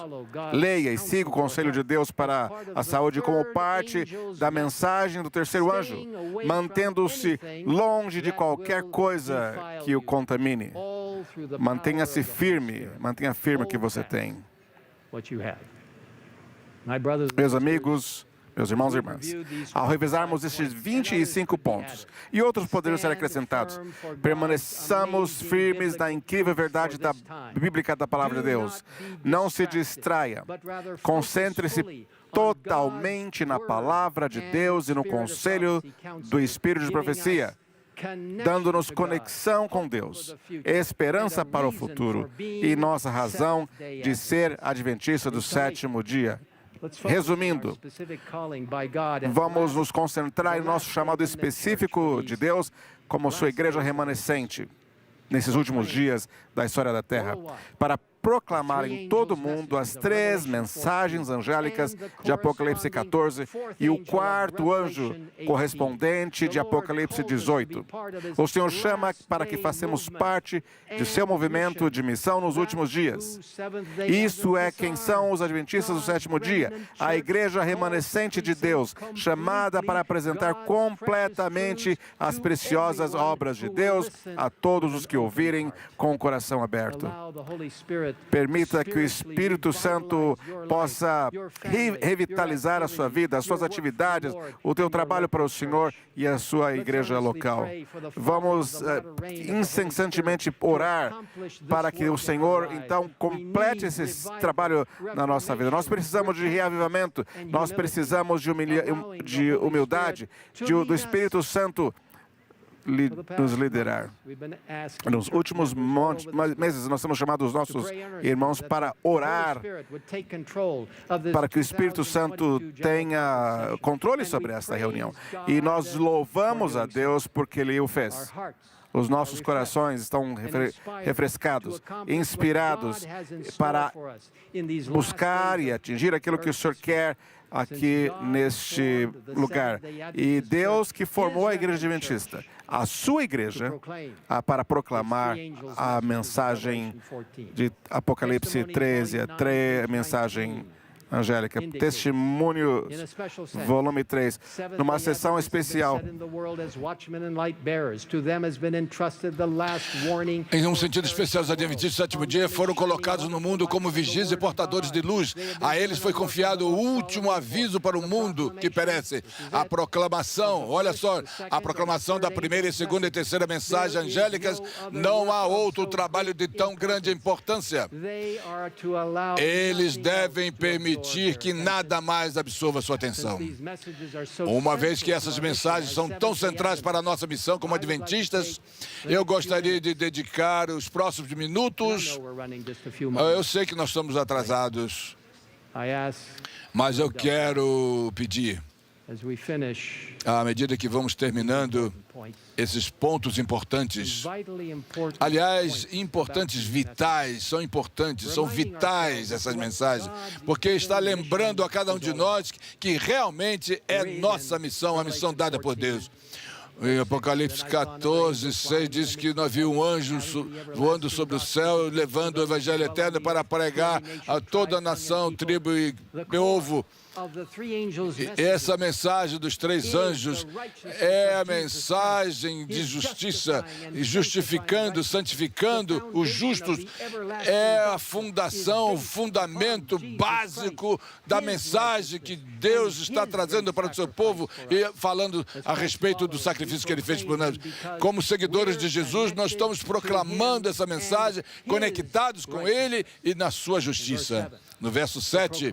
Leia e siga o conselho de Deus para a saúde como parte da mensagem do terceiro anjo, mantendo-se longe de qualquer coisa que o contamine. Mantenha firme o que você tem. Meus amigos, meus irmãos e irmãs, ao revisarmos estes 25 pontos e outros poderiam ser acrescentados, permaneçamos firmes na incrível verdade bíblica da palavra de Deus. Não se distraia. Concentre-se totalmente na palavra de Deus e no conselho do Espírito de profecia, dando-nos conexão com Deus, esperança para o futuro e nossa razão de ser adventista do sétimo dia. Resumindo, vamos nos concentrar em nosso chamado específico de Deus como sua igreja remanescente nesses últimos dias da história da Terra, para proclamar em todo o mundo as 3 mensagens angélicas de Apocalipse 14 e o 4º anjo correspondente de Apocalipse 18. O Senhor chama para que façamos parte de seu movimento de missão nos últimos dias. Isso é quem são os adventistas do sétimo dia, a igreja remanescente de Deus, chamada para apresentar completamente as preciosas obras de Deus a todos os que ouvirem com o coração aberto. Permita que o Espírito Santo possa revitalizar a sua vida, as suas atividades, o teu trabalho para o Senhor e a sua igreja local. Vamos incessantemente orar para que o Senhor, então, complete esse trabalho na nossa vida. Nós precisamos de reavivamento, nós precisamos de humildade, do Espírito Santo nos liderar. Nos últimos meses, nós temos chamado os nossos irmãos para orar, para que o Espírito Santo tenha controle sobre esta reunião. E nós louvamos a Deus porque Ele o fez. Os nossos corações estão refrescados, inspirados para buscar e atingir aquilo que o Senhor quer aqui neste lugar. E Deus que formou a igreja adventista, a sua igreja, para proclamar a mensagem de Apocalipse 13, a mensagem angélica, Testemunho, volume 3, numa sessão especial. Em um sentido especial, os adventistas do sétimo dia foram colocados no mundo como vigias e portadores de luz. A eles foi confiado o último aviso para o mundo que perece, a proclamação. Olha só, a proclamação da primeira, segunda e terceira mensagem angélicas. Não há outro trabalho de tão grande importância. Eles devem permitir permitir que nada mais absorva sua atenção. Uma vez que essas mensagens são tão centrais para a nossa missão como adventistas, eu gostaria de dedicar os próximos minutos. Eu sei que nós estamos atrasados, mas eu quero pedir, à medida que vamos terminando esses pontos importantes, aliás, vitais, são vitais essas mensagens, porque está lembrando a cada um de nós que realmente é nossa missão, a missão dada por Deus. Em Apocalipse 14:6 diz que nós vimos um anjo voando sobre o céu, levando o evangelho eterno para pregar a toda a nação, tribo e povo. Essa mensagem dos 3 anjos é a mensagem de justiça, justificando, santificando os justos. É a fundação, o fundamento básico da mensagem que Deus está trazendo para o seu povo e falando a respeito do sacrifício que Ele fez por nós. Como seguidores de Jesus, nós estamos proclamando essa mensagem, conectados com Ele e na sua justiça. No verso 7,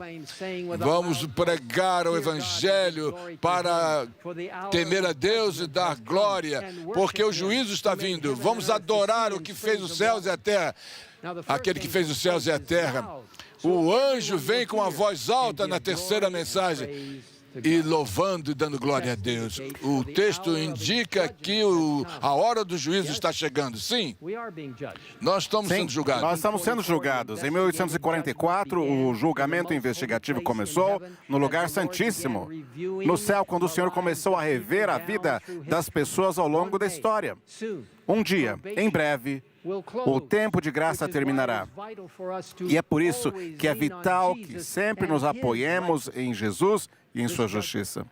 vamos pregar o Evangelho para temer a Deus e dar glória, porque o juízo está vindo. Vamos adorar o que fez os céus e a terra, aquele que fez os céus e a terra. O anjo vem com a voz alta na terceira mensagem, e louvando e dando glória a Deus. O texto indica que a hora do juízo está chegando. Sim, nós estamos sendo julgados. Nós estamos sendo julgados. Em 1844, o julgamento investigativo começou no lugar santíssimo, no céu, quando o Senhor começou a rever a vida das pessoas ao longo da história. Um dia, em breve, o tempo de graça terminará. E é por isso que é vital que sempre nos apoiemos em Jesus e em sua justiça.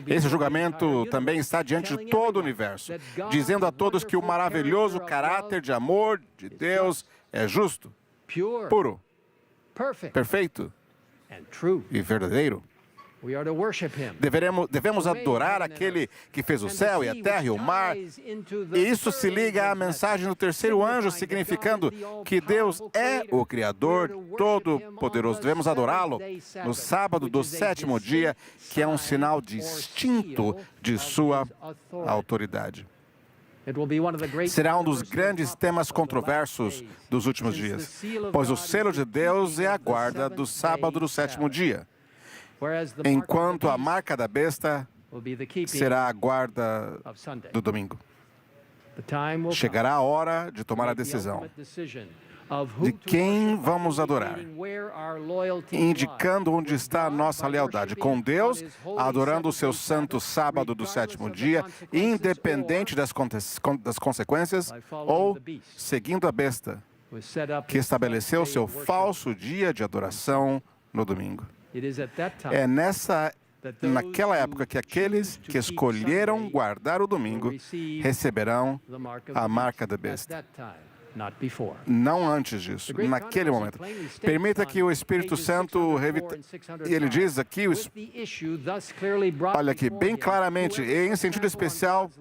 Esse julgamento também está diante de todo o universo, dizendo a todos que o maravilhoso caráter de amor de Deus é justo, puro, perfeito e verdadeiro. Devemos adorar aquele que fez o céu e a terra e o mar. E isso se liga à mensagem do terceiro anjo, significando que Deus é o Criador Todo-Poderoso. Devemos adorá-lo no sábado do 7º dia, que é um sinal distinto de sua autoridade. Será um dos grandes temas controversos dos últimos dias, pois o selo de Deus é a guarda do sábado do 7º dia, enquanto a marca da besta será a guarda do domingo. Chegará a hora de tomar a decisão de quem vamos adorar, indicando onde está a nossa lealdade com Deus, adorando o seu santo sábado do 7º dia, independente das consequências, ou seguindo a besta, que estabeleceu seu falso dia de adoração no domingo. É naquela época que aqueles que escolheram guardar o domingo receberão a marca da besta. Não antes disso, naquele momento. Permita que o Espírito Santo e ele diz aqui, olha aqui, bem claramente, em sentido especial,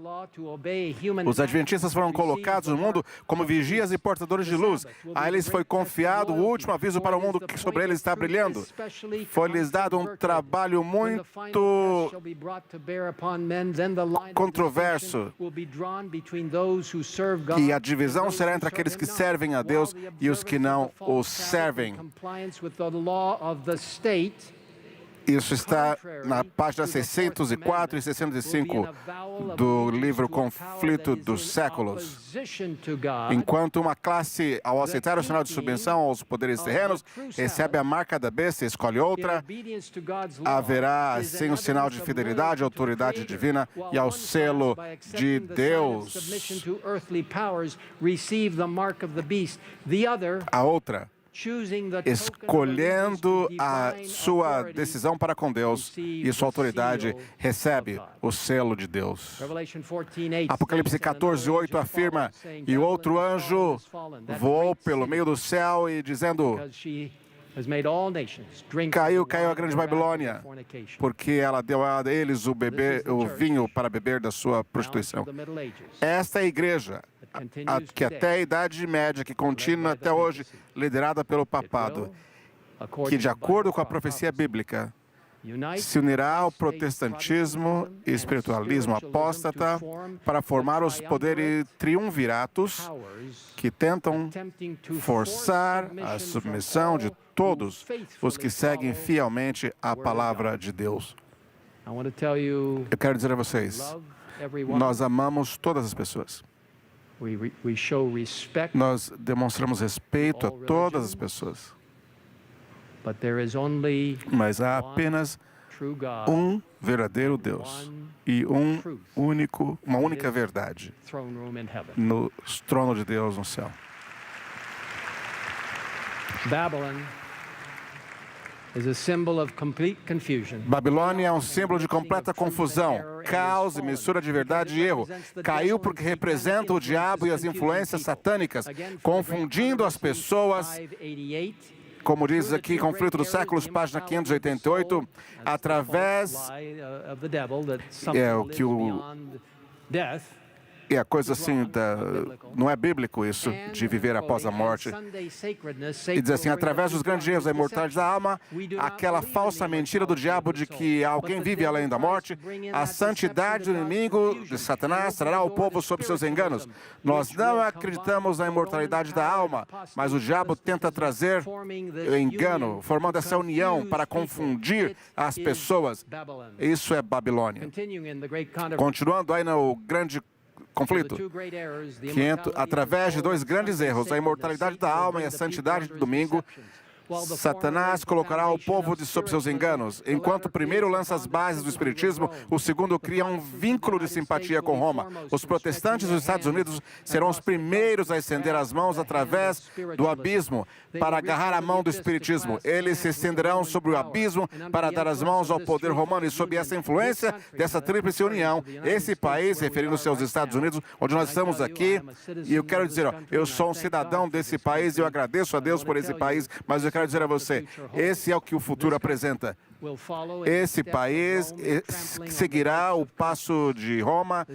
os adventistas foram colocados no mundo como vigias e portadores de luz. A eles foi confiado o último aviso para o mundo que sobre eles está brilhando. Foi-lhes dado um trabalho muito controverso, e a divisão será entre aqueles que servem a Deus e os que não o servem. Isso está na página 604 e 605 do livro Conflito dos Séculos. Enquanto uma classe, ao aceitar o sinal de submissão aos poderes terrenos, recebe a marca da besta e escolhe outra, haverá assim um sinal de fidelidade, autoridade divina e ao selo de Deus. A outra, escolhendo a sua decisão para com Deus e sua autoridade, recebe o selo de Deus. Apocalipse 14:8 afirma, e o outro anjo voou pelo meio do céu e dizendo, caiu a grande Babilônia, porque ela deu a eles o vinho para beber da sua prostituição. Esta é a igreja, que até a Idade Média, que continua até hoje, liderada pelo papado. que, de acordo com a profecia bíblica, se unirá ao protestantismo e espiritualismo apóstata para formar os poderes triunviratos que tentam forçar a submissão de todos os que seguem fielmente a palavra de Deus. Eu quero dizer a vocês, nós amamos todas as pessoas. Nós demonstramos respeito a todas as pessoas. Mas há apenas um verdadeiro Deus e uma única verdade no trono de Deus no céu. Babilônia é um símbolo de completa confusão, caos e mistura de verdade e erro. Caiu porque representa o diabo e as influências satânicas, confundindo as pessoas. Como diz aqui, Conflito dos Séculos, página 588, através é a coisa assim, não é bíblico isso, de viver após a morte. E diz assim, através dos grandes erros da imortalidade da alma, aquela falsa mentira do diabo de que alguém vive além da morte, a santidade do inimigo de Satanás trará o povo sob seus enganos. Nós não acreditamos na imortalidade da alma, mas o diabo tenta trazer engano, formando essa união para confundir as pessoas. Isso é Babilônia. Continuando aí no grande conflito, através de dois grandes erros, a imortalidade da alma e a santidade do domingo, Satanás colocará o povo sob seus enganos. Enquanto o primeiro lança as bases do espiritismo, o segundo cria um vínculo de simpatia com Roma. Os protestantes dos Estados Unidos serão os primeiros a estender as mãos através do abismo para agarrar a mão do espiritismo. Eles se estenderão sobre o abismo para dar as mãos ao poder romano, e sob essa influência dessa tríplice união, esse país, referindo-se aos Estados Unidos, onde nós estamos aqui, e eu quero dizer, eu sou um cidadão desse país e eu agradeço a Deus por esse país, mas eu quero dizer a você, esse é o que o futuro apresenta. Esse país seguirá o passo de Roma,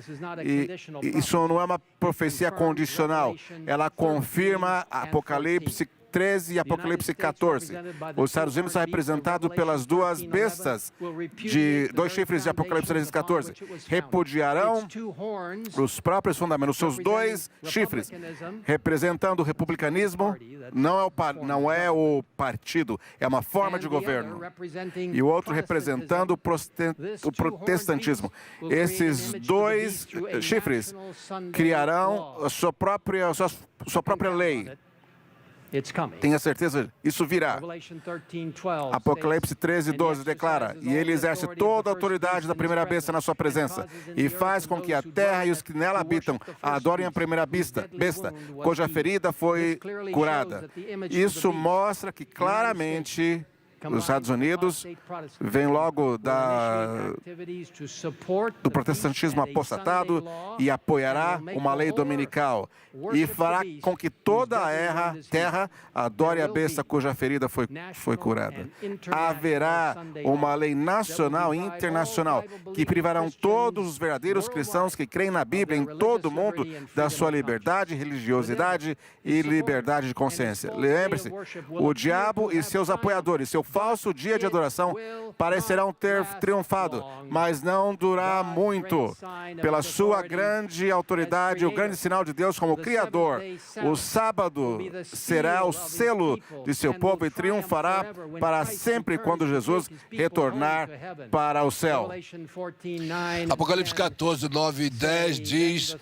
e isso não é uma profecia condicional. Ela confirma Apocalipse 13 e Apocalipse 14. Os Estados Unidos são representados pelas duas bestas, de dois chifres de Apocalipse 13 e 14. Repudiarão os próprios fundamentos, os seus dois chifres, representando o republicanismo, não é o partido, é uma forma de governo. E o outro representando o protestantismo. Esses dois chifres criarão a sua própria lei. Tenha certeza, isso virá. Apocalipse 13, 12 declara, e ele exerce toda a autoridade da primeira besta na sua presença, e faz com que a terra e os que nela habitam adorem a primeira besta, cuja ferida foi curada. Isso mostra que claramente os Estados Unidos vem logo do protestantismo apostatado e apoiará uma lei dominical e fará com que toda a terra adore a besta cuja ferida foi curada. Haverá uma lei nacional e internacional que privarão todos os verdadeiros cristãos que creem na Bíblia em todo o mundo da sua liberdade, religiosidade e liberdade de consciência. Lembre-se, o diabo e seus apoiadores, seu falso dia de adoração parecerão ter triunfado, mas não durará muito. Pela sua grande autoridade, o grande sinal de Deus como Criador, o sábado será o selo de seu povo e triunfará para sempre quando Jesus retornar para o céu. Apocalipse 14, 9 e 10 diz,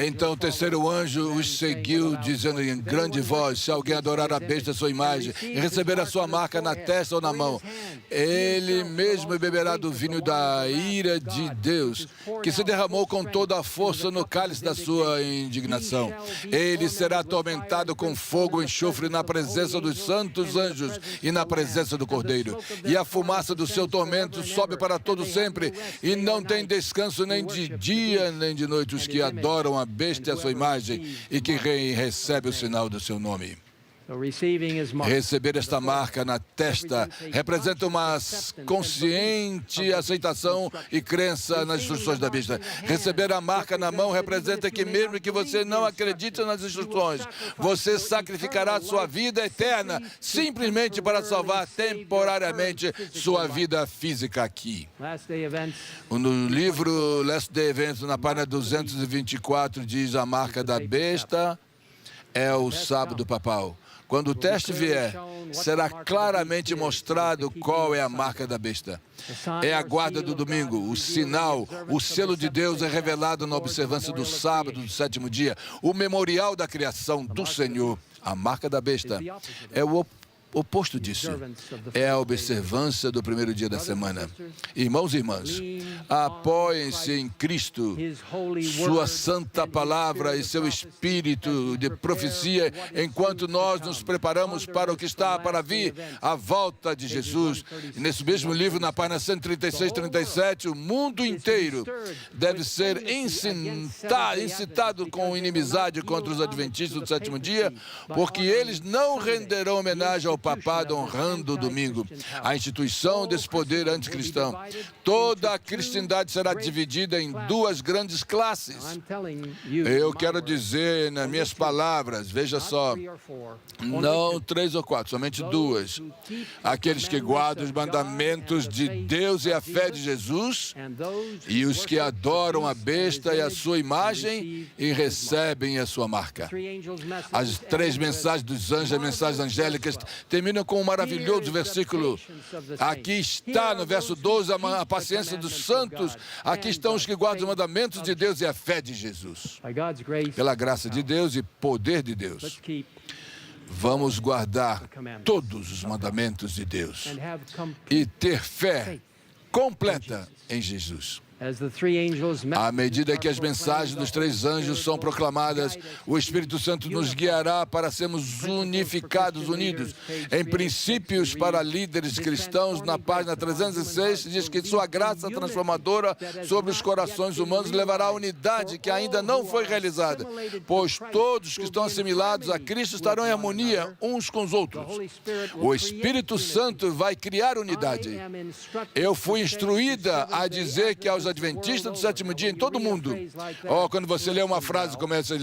então o terceiro anjo os seguiu, dizendo em grande voz, se alguém adorar a besta, sua imagem, e receber a sua marca na testa ou na mão, ele mesmo beberá do vinho da ira de Deus, que se derramou com toda a força no cálice da sua indignação. Ele será atormentado com fogo e enxofre na presença dos santos anjos e na presença do Cordeiro. E a fumaça do seu tormento sobe para todo sempre, e não tem descanso nem de dia nem de noite os que adoram a besta e a sua imagem, e que recebe o sinal do seu nome. Receber esta marca na testa representa uma consciente aceitação e crença nas instruções da Bíblia. Receber a marca na mão representa que mesmo que você não acredite nas instruções, você sacrificará sua vida eterna simplesmente para salvar temporariamente sua vida física aqui. No livro Last Day Events, na página 224, diz: a marca da besta é o sábado papal. Quando o teste vier, será claramente mostrado qual é a marca da besta. É a guarda do domingo, o sinal, o selo de Deus é revelado na observância do sábado, do sétimo dia, o memorial da criação do Senhor. A marca da besta é o oposto disso. É a observância do primeiro dia da semana. Irmãos e irmãs, apoiem-se em Cristo, sua santa palavra e seu espírito de profecia, enquanto nós nos preparamos para o que está para vir, a volta de Jesus. E nesse mesmo livro, na página 136 e 37, o mundo inteiro deve ser incitado com inimizade contra os adventistas do sétimo dia, porque eles não renderão homenagem ao papado honrando o domingo, a instituição desse poder anticristão. Toda a cristandade será dividida em duas grandes classes. Eu quero dizer nas minhas palavras, veja só, não 3 ou 4, somente 2. Aqueles que guardam os mandamentos de Deus e a fé de Jesus, e os que adoram a besta e a sua imagem e recebem a sua marca. As 3 mensagens dos anjos, as mensagens angélicas, terminam com um maravilhoso versículo. Aqui está, no verso 12, a paciência dos santos. Aqui estão os que guardam os mandamentos de Deus e a fé de Jesus. Pela graça de Deus e poder de Deus, vamos guardar todos os mandamentos de Deus e ter fé completa em Jesus. À medida que as mensagens dos 3 anjos são proclamadas, o Espírito Santo nos guiará para sermos unidos. Em princípios para líderes cristãos, na página 306, diz que sua graça transformadora sobre os corações humanos levará à unidade que ainda não foi realizada, pois todos que estão assimilados a Cristo estarão em harmonia uns com os outros. O Espírito Santo vai criar unidade. Eu fui instruída a dizer que aos adventistas do sétimo dia em todo o mundo, quando você lê uma frase como essa,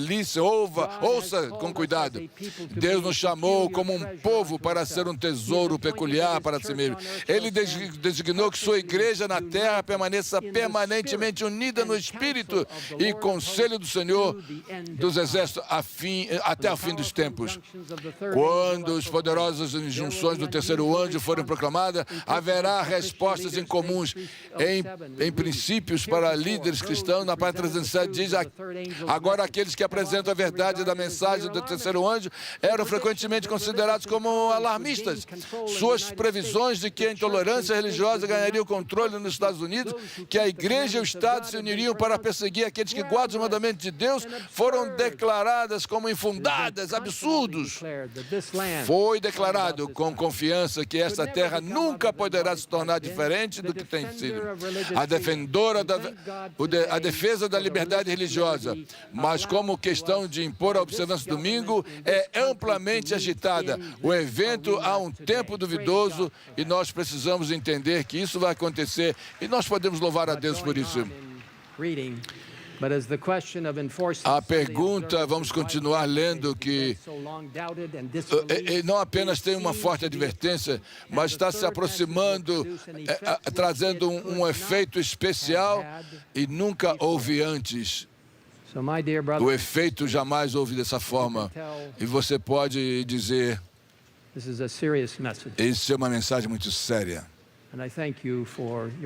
ouça com cuidado. Deus nos chamou como um povo para ser um tesouro peculiar para si mesmo. Ele designou que sua igreja na terra permaneça permanentemente unida no Espírito e conselho do Senhor dos Exércitos até o fim dos tempos. Quando as poderosas injunções do terceiro anjo forem proclamadas, haverá respostas incomuns. Em princípios para líderes cristãos, na página 307 diz: agora aqueles que apresentam a verdade da mensagem do terceiro anjo eram frequentemente considerados como alarmistas. Suas previsões de que a intolerância religiosa ganharia o controle nos Estados Unidos, que a igreja e o Estado se uniriam para perseguir aqueles que guardam os mandamentos de Deus, foram declaradas como infundadas, absurdos. Foi declarado com confiança que esta terra nunca poderá se tornar diferente do que tem sido. A defesa da liberdade religiosa, mas como questão de impor a observância do domingo, é amplamente agitada. O evento há um tempo duvidoso e nós precisamos entender que isso vai acontecer e nós podemos louvar a Deus por isso. A pergunta, vamos continuar lendo, que não apenas tem uma forte advertência, mas está se aproximando, trazendo um efeito especial e nunca houve antes. O efeito jamais houve dessa forma. E você pode dizer, isso é uma mensagem muito séria.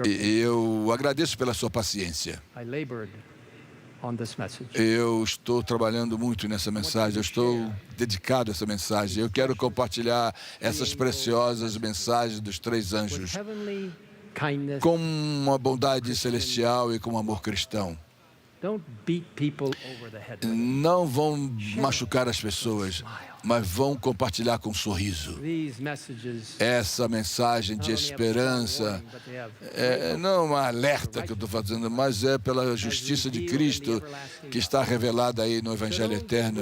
E eu agradeço pela sua paciência. Eu estou trabalhando muito nessa mensagem, eu estou dedicado a essa mensagem. Eu quero compartilhar essas preciosas mensagens dos 3 anjos com uma bondade celestial e com um amor cristão. Não vão machucar as pessoas. mas vão compartilhar com um sorriso. Essa mensagem de esperança não é uma alerta que eu estou fazendo, mas é pela justiça de Cristo que está revelada aí no Evangelho Eterno.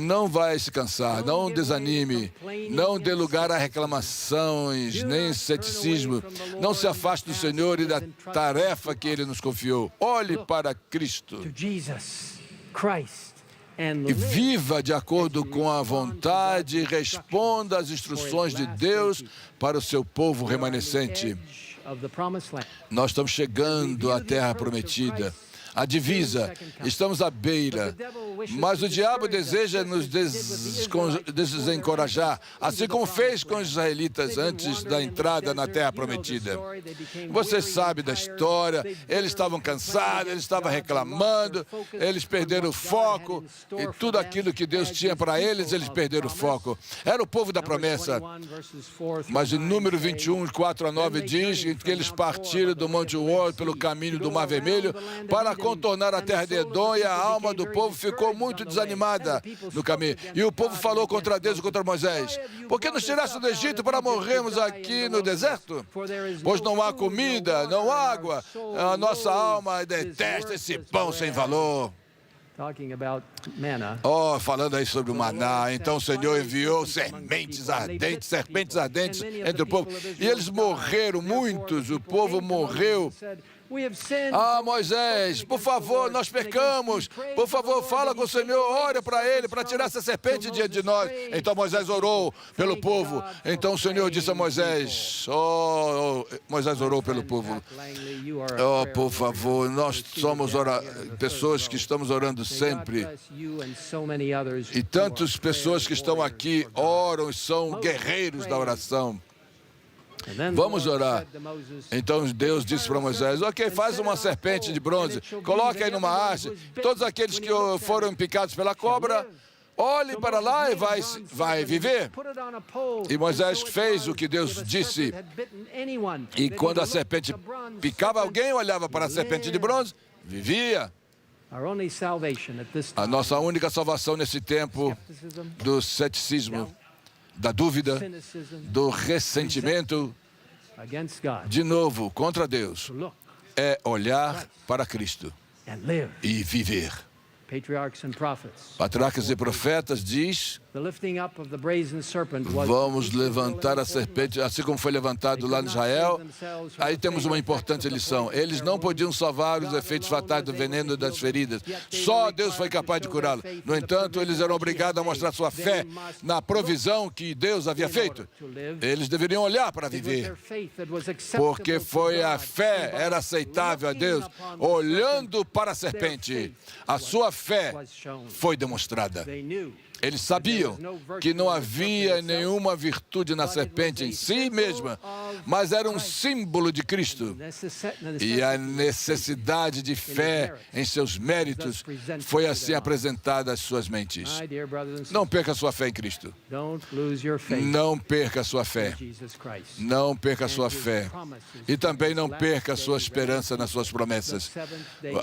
Não vai se cansar, não desanime, não dê lugar a reclamações, nem ceticismo. Não se afaste do Senhor e da tarefa que Ele nos confiou. Olhe para Cristo e viva de acordo com a vontade e responda às instruções de Deus para o seu povo remanescente. Nós estamos chegando à terra prometida, a divisa, estamos à beira, mas o diabo deseja nos desencorajar, assim como fez com os israelitas antes da entrada na terra prometida. Você sabe da história, eles estavam cansados, eles estavam reclamando, eles perderam o foco, e tudo aquilo que Deus tinha para eles, eles perderam o foco. Era o povo da promessa, mas em número 21, 4 a 9 diz que eles partiram do Monte Hor pelo caminho do Mar Vermelho para contornar a terra de Edom, e a alma do povo ficou muito desanimada no caminho. E o povo falou contra Deus e contra Moisés: por que nos tiraste do Egito para morrermos aqui no deserto? Pois não há comida, não há água. A nossa alma detesta esse pão sem valor. Falando aí sobre o maná, então o Senhor enviou serpentes ardentes entre o povo, e eles morreram, muitos, o povo morreu. Moisés, por favor, nós pecamos, por favor, fala com o Senhor, ora para ele, para tirar essa serpente diante de nós. Então Moisés orou pelo povo. Então o Senhor disse a Moisés, Moisés orou pelo povo. Por favor, nós somos pessoas que estamos orando sempre. E tantas pessoas que estão aqui oram e são guerreiros da oração. Vamos orar. Então Deus disse para Moisés: ok, faz uma serpente de bronze, coloque aí numa haste. Todos aqueles que foram picados pela cobra, olhe para lá e vai viver. E Moisés fez o que Deus disse. E quando a serpente picava alguém, olhava para a serpente de bronze, vivia. A nossa única salvação nesse tempo do ceticismo, da dúvida, do ressentimento, de novo, contra Deus, é olhar para Cristo e viver. Patriarcas e profetas diz: vamos levantar a serpente, assim como foi levantado lá em Israel. Aí temos uma importante lição. Eles não podiam salvar os efeitos fatais do veneno das feridas. Só Deus foi capaz de curá-lo. No entanto, eles eram obrigados a mostrar sua fé na provisão que Deus havia feito. Eles deveriam olhar para viver, porque foi a fé, era aceitável a Deus, olhando para a serpente. A sua fé foi demonstrada. Eles sabiam que não havia nenhuma virtude na serpente em si mesma, mas era um símbolo de Cristo. E a necessidade de fé em seus méritos foi assim apresentada às suas mentes. Não perca a sua fé em Cristo. Não perca a sua fé. Não perca a sua fé. E também não perca a sua esperança nas suas promessas.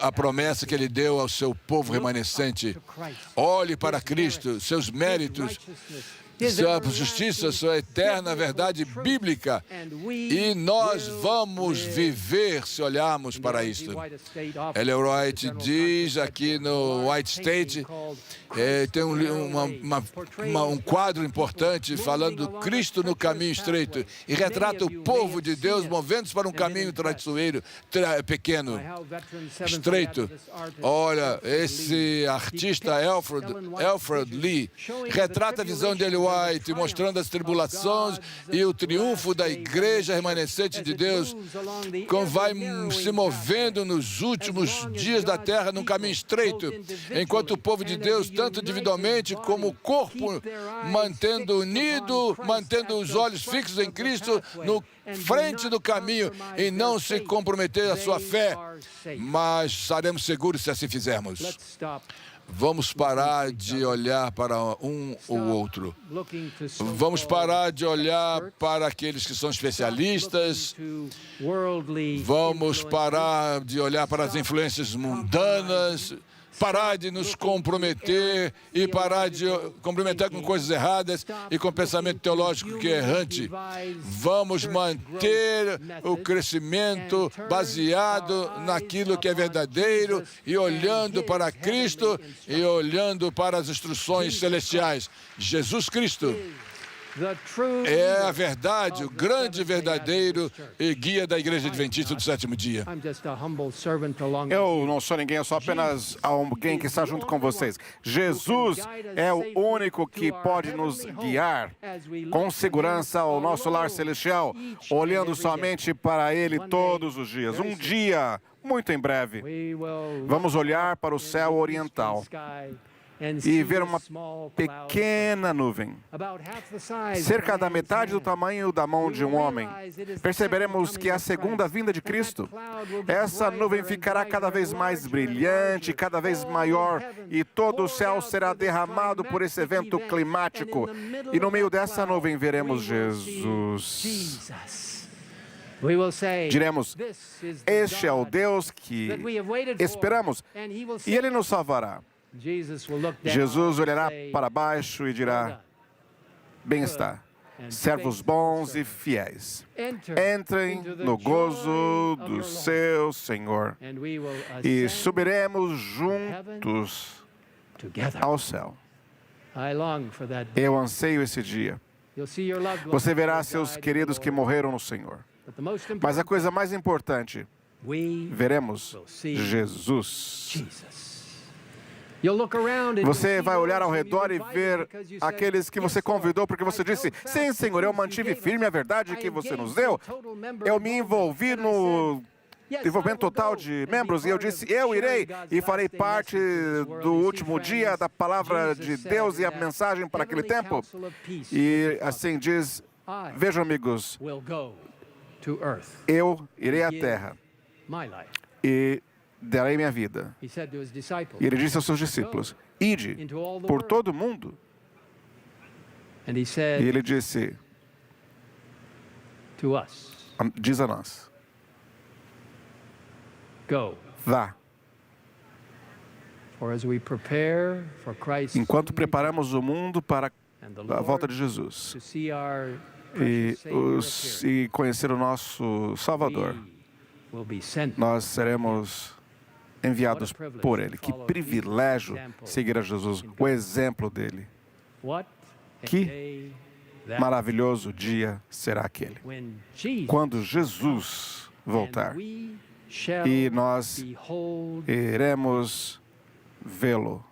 A promessa que Ele deu ao seu povo remanescente. Olhe para Cristo, seus méritos, sua justiça, sua eterna verdade bíblica. E nós vamos viver se olharmos para isto. Ellen White diz aqui no White State, tem um quadro importante falando do Cristo no caminho estreito, e retrata o povo de Deus movendo-se para um caminho traiçoeiro, pequeno, estreito. Olha, esse artista Alfred Lee retrata a visão de Ellen White, mostrando as tribulações e o triunfo da igreja remanescente de Deus, como vai se movendo nos últimos dias da terra num caminho estreito, enquanto o povo de Deus, tanto individualmente como o corpo, mantendo unido, mantendo os olhos fixos em Cristo, no frente do caminho, e não se comprometer a sua fé, mas estaremos seguros se assim fizermos. Vamos parar de olhar para um ou outro. Vamos parar de olhar para aqueles que são especialistas. Vamos parar de olhar para as influências mundanas. parar de nos comprometer e parar de comprometer com coisas erradas e com pensamento teológico que é errante. Vamos manter o crescimento baseado naquilo que é verdadeiro e olhando para Cristo e olhando para as instruções celestiais. Jesus Cristo é a verdade, o grande verdadeiro e guia da Igreja Adventista do Sétimo Dia. Eu não sou ninguém, eu sou apenas alguém que está junto com vocês. Jesus é o único que pode nos guiar com segurança ao nosso lar celestial, olhando somente para Ele todos os dias. Um dia, muito em breve, vamos olhar para o céu oriental e ver uma pequena nuvem, cerca da metade do tamanho da mão de um homem. Perceberemos que é a segunda vinda de Cristo. Essa nuvem ficará cada vez mais brilhante, cada vez maior, e todo o céu será derramado por esse evento climático. E no meio dessa nuvem veremos Jesus. Diremos, este é o Deus que esperamos, e Ele nos salvará. Jesus olhará para baixo e dirá, bem está, servos bons e fiéis. Entrem no gozo do seu Senhor e subiremos juntos ao céu. Eu anseio esse dia. Você verá seus queridos que morreram no Senhor. Mas a coisa mais importante, veremos Jesus. Você vai olhar ao redor e ver aqueles que você convidou, porque você disse, sim, Senhor, eu mantive firme a verdade que você nos deu. Eu me envolvi no envolvimento total de membros, e eu disse, eu irei e farei parte do último dia da palavra de Deus e a mensagem para aquele tempo. E assim diz, vejam, amigos, eu irei à terra e darei minha vida. E ele disse aos seus discípulos, ide por todo o mundo. E ele disse, diz a nós, vá. Enquanto preparamos o mundo para a volta de Jesus e conhecer o nosso Salvador, nós seremos enviados por Ele. Que privilégio seguir a Jesus, o exemplo dele. Que maravilhoso dia será aquele, quando Jesus voltar e nós iremos vê-lo.